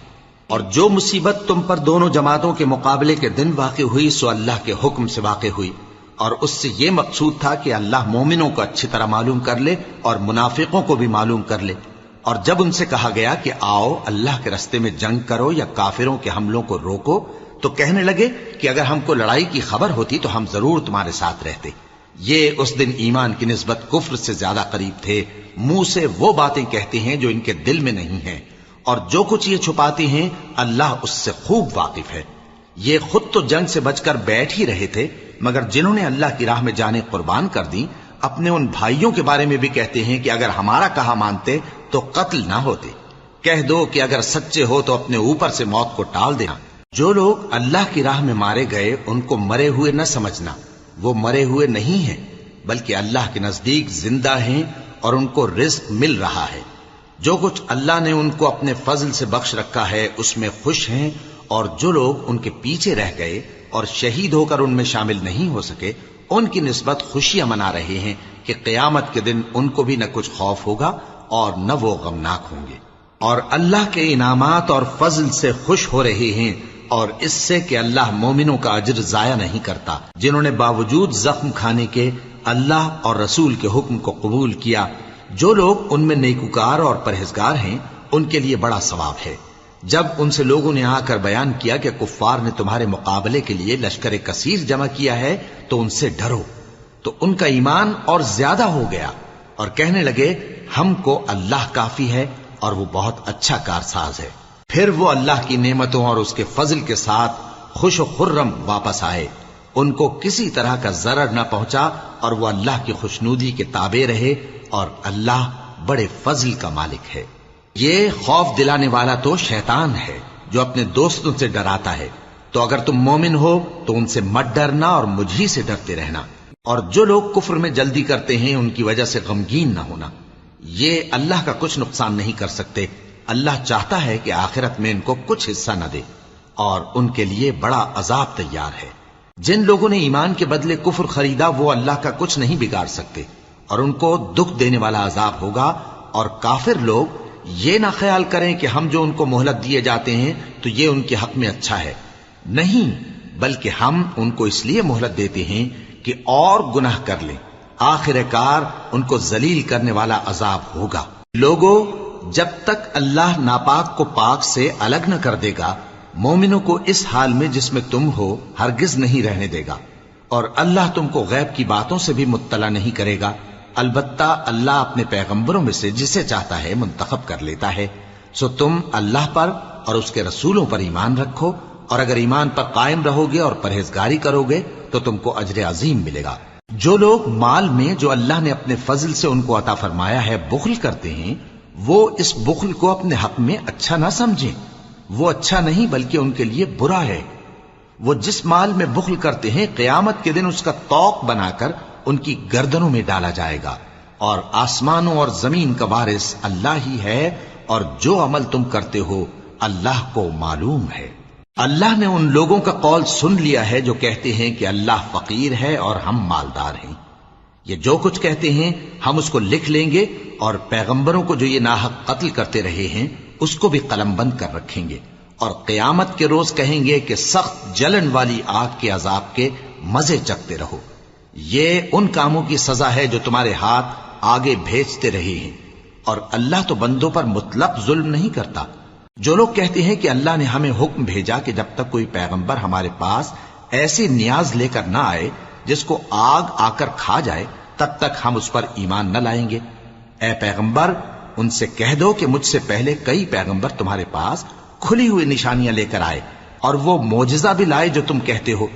اور جو مصیبت تم پر دونوں جماعتوں کے مقابلے کے دن واقع ہوئی سو اللہ کے حکم سے واقع ہوئی، اور اس سے یہ مقصود تھا کہ اللہ مومنوں کو اچھی طرح معلوم کر لے اور منافقوں کو بھی معلوم کر لے۔ اور جب ان سے کہا گیا کہ آؤ اللہ کے راستے میں جنگ کرو یا کافروں کے حملوں کو روکو، تو کہنے لگے کہ اگر ہم کو لڑائی کی خبر ہوتی تو ہم ضرور تمہارے ساتھ رہتے۔ یہ اس دن ایمان کی نسبت کفر سے زیادہ قریب تھے، منہ سے وہ باتیں کہتے ہیں جو ان کے دل میں نہیں ہیں، اور جو کچھ یہ چھپاتے ہیں اللہ اس سے خوب واقف ہے۔ یہ خود تو جنگ سے بچ کر بیٹھ ہی رہے تھے، مگر جنہوں نے اللہ کی راہ میں جانیں قربان کر دی اپنے ان بھائیوں کے بارے میں بھی کہتے ہیں کہ اگر ہمارا کہا مانتے تو قتل نہ ہوتے۔ کہہ دو کہ اگر سچے ہو تو اپنے اوپر سے موت کو ٹال دینا۔ جو لوگ اللہ کی راہ میں مارے گئے ان کو مرے ہوئے نہ سمجھنا، وہ مرے ہوئے نہیں ہیں بلکہ اللہ کے نزدیک زندہ ہیں اور ان کو رزق مل رہا ہے۔ جو کچھ اللہ نے ان کو اپنے فضل سے بخش رکھا ہے اس میں خوش ہیں، اور جو لوگ ان کے پیچھے رہ گئے اور شہید ہو کر ان میں شامل نہیں ہو سکے ان کی نسبت خوشیاں منا رہے ہیں کہ قیامت کے دن ان کو بھی نہ کچھ خوف ہوگا اور نہ وہ غمناک ہوں گے، اور اللہ کے انعامات اور فضل سے خوش ہو رہے ہیں اور اس سے کہ اللہ مومنوں کا اجر ضائع نہیں کرتا جنہوں نے باوجود زخم کھانے کے اللہ اور رسول کے حکم کو قبول کیا۔ جو لوگ ان میں نیکوکار اور پرہیزگار ہیں ان کے لیے بڑا ثواب ہے۔ جب ان سے لوگوں نے آ کر بیان کیا کہ کفار نے تمہارے مقابلے کے لیے لشکر کثیر جمع کیا ہے تو ان سے ڈرو، تو ان کا ایمان اور زیادہ ہو گیا اور کہنے لگے ہم کو اللہ کافی ہے اور وہ بہت اچھا کارساز ہے۔ پھر وہ اللہ کی نعمتوں اور اس کے فضل کے ساتھ خوش و خرم واپس آئے، ان کو کسی طرح کا ضرر نہ پہنچا اور وہ اللہ کی خوشنودی کے تابع رہے، اور اللہ بڑے فضل کا مالک ہے۔ یہ خوف دلانے والا تو شیطان ہے جو اپنے دوستوں سے ڈراتا ہے، تو اگر تم مومن ہو تو ان سے مت ڈرنا اور مجھ ہی سے ڈرتے رہنا، اور جو لوگ کفر میں جلدی کرتے ہیں ان کی وجہ سے غمگین نہ ہونا، یہ اللہ کا کچھ نقصان نہیں کر سکتے۔ اللہ چاہتا ہے کہ آخرت میں ان کو کچھ حصہ نہ دے، اور ان کے لیے بڑا عذاب تیار ہے۔ جن لوگوں نے ایمان کے بدلے کفر خریدا وہ اللہ کا کچھ نہیں بگاڑ سکتے، اور ان کو دکھ دینے والا عذاب ہوگا۔ اور کافر لوگ یہ نہ خیال کریں کہ ہم جو ان کو مہلت دیے جاتے ہیں تو یہ ان کے حق میں اچھا ہے، نہیں، بلکہ ہم ان کو اس لیے مہلت دیتے ہیں کہ اور گناہ کر لیں، آخر کار ان کو ذلیل کرنے والا عذاب ہوگا۔ لوگوں، جب تک اللہ ناپاک کو پاک سے الگ نہ کر دے گا، مومنوں کو اس حال میں جس میں تم ہو ہرگز نہیں رہنے دے گا، اور اللہ تم کو غیب کی باتوں سے بھی مطلع نہیں کرے گا۔ البتہ اللہ اپنے پیغمبروں میں سے جسے چاہتا ہے منتخب کر لیتا ہے۔ سو تم اللہ پر اور اس کے رسولوں پر ایمان رکھو، اور اگر ایمان پر قائم رہو گے اور پرہیزگاری کرو گے تو تم کو اجر عظیم ملے گا۔ جو لوگ مال میں جو اللہ نے اپنے فضل سے ان کو عطا فرمایا ہے بخل کرتے ہیں، وہ اس بخل کو اپنے حق میں اچھا نہ سمجھیں، وہ اچھا نہیں بلکہ ان کے لیے برا ہے۔ وہ جس مال میں بخل کرتے ہیں قیامت کے دن اس کا طوق بنا کر ان کی گردنوں میں ڈالا جائے گا، اور آسمانوں اور زمین کا وارث اللہ ہی ہے، اور جو عمل تم کرتے ہو اللہ کو معلوم ہے۔ اللہ نے ان لوگوں کا قول سن لیا ہے جو کہتے ہیں کہ اللہ فقیر ہے اور ہم مالدار ہیں۔ یہ جو کچھ کہتے ہیں ہم اس کو لکھ لیں گے، اور پیغمبروں کو جو یہ ناحق قتل کرتے رہے ہیں اس کو بھی قلم بند کر رکھیں گے، اور قیامت کے روز کہیں گے کہ سخت جلن والی آگ کے عذاب کے مزے چکھتے رہو۔ یہ ان کاموں کی سزا ہے جو تمہارے ہاتھ آگے بھیجتے رہے ہیں، اور اللہ تو بندوں پر مطلق ظلم نہیں کرتا۔ جو لوگ کہتے ہیں کہ اللہ نے ہمیں حکم بھیجا کہ جب تک کوئی پیغمبر ہمارے پاس ایسی نیاز لے کر نہ آئے جس کو آگ آ کر کھا جائے تب تک ہم اس پر ایمان نہ لائیں گے، اے پیغمبر ان سے کہہ دو کہ مجھ سے پہلے کئی پیغمبر تمہارے پاس کھلی ہوئی نشانیاں لے کر آئے، اور وہ معجزہ بھی لائے جو تم کہتے ہو،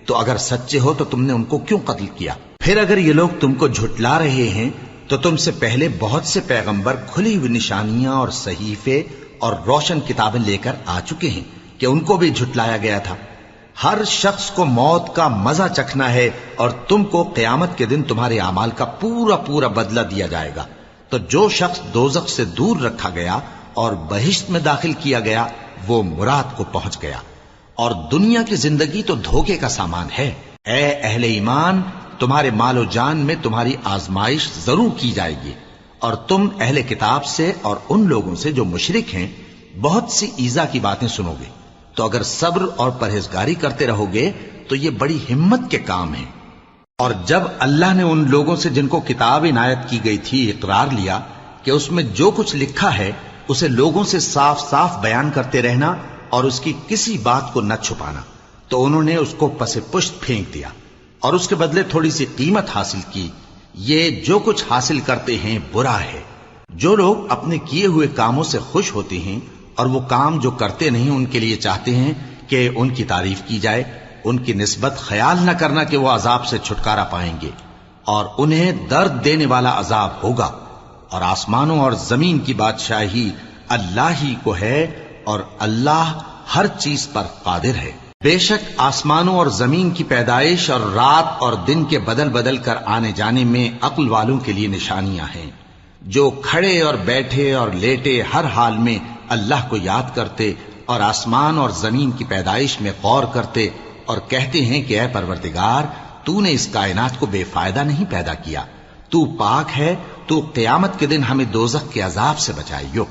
تو اگر سچے ہو تو تم نے ان کو کیوں قتل کیا؟ پھر اگر یہ لوگ تم کو جھٹلا رہے ہیں تو تم سے پہلے بہت سے پیغمبر کھلی ہوئی نشانیاں اور صحیفے اور روشن کتابیں لے کر آ چکے ہیں کہ ان کو بھی جھٹلایا گیا تھا۔ ہر شخص کو موت کا مزہ چکھنا ہے، اور تم کو قیامت کے دن تمہارے اعمال کا پورا پورا بدلہ دیا جائے گا۔ تو جو شخص دوزخ سے دور رکھا گیا اور بہشت میں داخل کیا گیا وہ مراد کو پہنچ گیا، اور دنیا کی زندگی تو دھوکے کا سامان ہے۔ اے اہل ایمان، تمہارے مال و جان میں تمہاری آزمائش ضرور کی جائے گی، اور تم اہل کتاب سے اور ان لوگوں سے جو مشرک ہیں بہت سی ایذا کی باتیں سنو گے، تو اگر صبر اور پرہیزگاری کرتے رہو گے تو یہ بڑی ہمت کے کام ہیں۔ اور جب اللہ نے ان لوگوں سے جن کو کتاب عنایت کی گئی تھی اقرار لیا کہ اس میں جو کچھ لکھا ہے اسے لوگوں سے صاف صاف بیان کرتے رہنا اور اس کی کسی بات کو نہ چھپانا، تو انہوں نے اس کو پس پشت پھینک دیا اور اس کے بدلے تھوڑی سی قیمت حاصل کی۔ یہ جو کچھ حاصل کرتے ہیں برا ہے۔ جو لوگ اپنے کیے ہوئے کاموں سے خوش ہوتے ہیں اور وہ کام جو کرتے نہیں ان کے لیے چاہتے ہیں کہ ان کی تعریف کی جائے، ان کی نسبت خیال نہ کرنا کہ وہ عذاب سے چھٹکارا پائیں گے، اور انہیں درد دینے والا عذاب ہوگا۔ اور آسمانوں اور زمین کی بادشاہی اللہ ہی کو ہے، اور اللہ ہر چیز پر قادر ہے۔ بے شک آسمانوں اور زمین کی پیدائش اور رات اور دن کے بدل بدل کر آنے جانے میں عقل والوں کے لیے نشانیاں ہیں، جو کھڑے اور بیٹھے اور لیٹے ہر حال میں اللہ کو یاد کرتے اور آسمان اور زمین کی پیدائش میں غور کرتے اور کہتے ہیں کہ اے پروردگار، تو نے اس کائنات کو بے فائدہ نہیں پیدا کیا، تو پاک ہے، تو قیامت کے دن ہمیں دوزخ کے عذاب سے بچائیو۔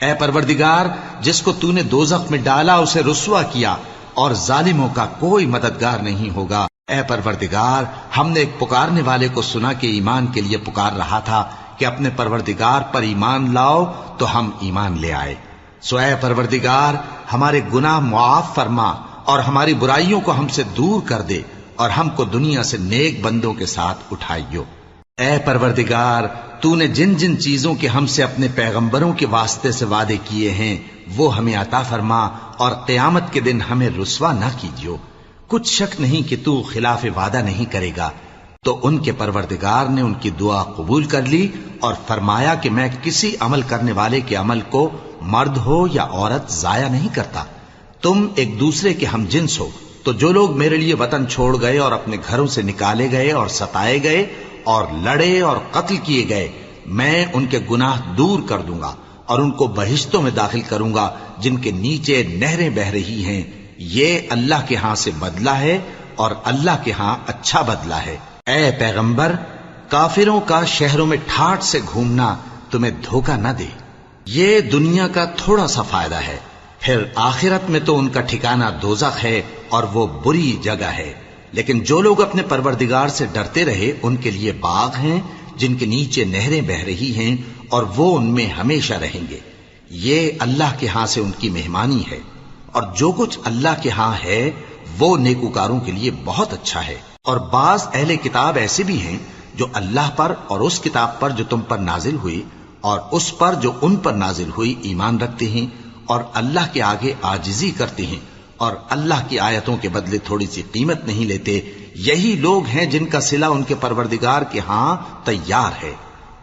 اے پروردگار، جس کو تو نے دوزخ میں ڈالا اسے رسوا کیا، اور ظالموں کا کوئی مددگار نہیں ہوگا۔ اے پروردگار، ہم نے ایک پکارنے والے کو سنا کہ ایمان کے لیے پکار رہا تھا کہ اپنے پروردگار پر ایمان لاؤ، تو ہم ایمان لے آئے۔ سو اے پروردگار، ہمارے گناہ معاف فرما اور ہماری برائیوں کو ہم سے دور کر دے، اور ہم کو دنیا سے نیک بندوں کے ساتھ اٹھائیو۔ اے پروردگار، تو نے جن جن چیزوں کے ہم سے اپنے پیغمبروں کے واسطے سے وعدے کیے ہیں وہ ہمیں عطا فرما، اور قیامت کے دن ہمیں رسوا نہ کیجیو۔ کچھ شک نہیں کہ تو خلاف وعدہ نہیں کرے گا۔ تو ان کے پروردگار نے ان کی دعا قبول کر لی اور فرمایا کہ میں کسی عمل کرنے والے کے عمل کو مرد ہو یا عورت ضائع نہیں کرتا۔ تم ایک دوسرے کے ہم جنس ہو، تو جو لوگ میرے لیے وطن چھوڑ گئے اور اپنے گھروں سے نکالے گئے اور ستائے گئے اور لڑے اور قتل کیے گئے، میں ان کے گناہ دور کر دوں گا اور ان کو بہشتوں میں داخل کروں گا جن کے نیچے نہریں بہ رہی ہیں۔ یہ اللہ کے ہاں سے بدلہ ہے اور اللہ کے ہاں اچھا بدلہ ہے۔ اے پیغمبر، کافروں کا شہروں میں ٹھاٹ سے گھومنا تمہیں دھوکہ نہ دے۔ یہ دنیا کا تھوڑا سا فائدہ ہے، پھر آخرت میں تو ان کا ٹھکانہ دوزخ ہے اور وہ بری جگہ ہے۔ لیکن جو لوگ اپنے پروردگار سے ڈرتے رہے ان کے لیے باغ ہیں جن کے نیچے نہریں بہ رہی ہیں، اور وہ ان میں ہمیشہ رہیں گے۔ یہ اللہ کے ہاں سے ان کی مہمانی ہے، اور جو کچھ اللہ کے ہاں ہے وہ نیکوکاروں کے لیے بہت اچھا ہے۔ اور بعض اہل کتاب ایسے بھی ہیں جو اللہ پر اور اس کتاب پر جو تم پر نازل ہوئی اور اس پر جو ان پر نازل ہوئی ایمان رکھتے ہیں، اور اللہ کے آگے عاجزی کرتے ہیں، اور اللہ کی آیتوں کے بدلے تھوڑی سی قیمت نہیں لیتے۔ یہی لوگ ہیں جن کا صلہ ان کے پروردگار کے ہاں تیار ہے،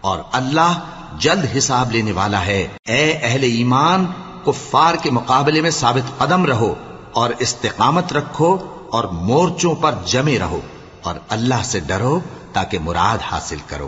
اور اللہ جلد حساب لینے والا ہے۔ اے اہل ایمان، کفار کے مقابلے میں ثابت قدم رہو اور استقامت رکھو اور مورچوں پر جمے رہو، اور اللہ سے ڈرو تاکہ مراد حاصل کرو۔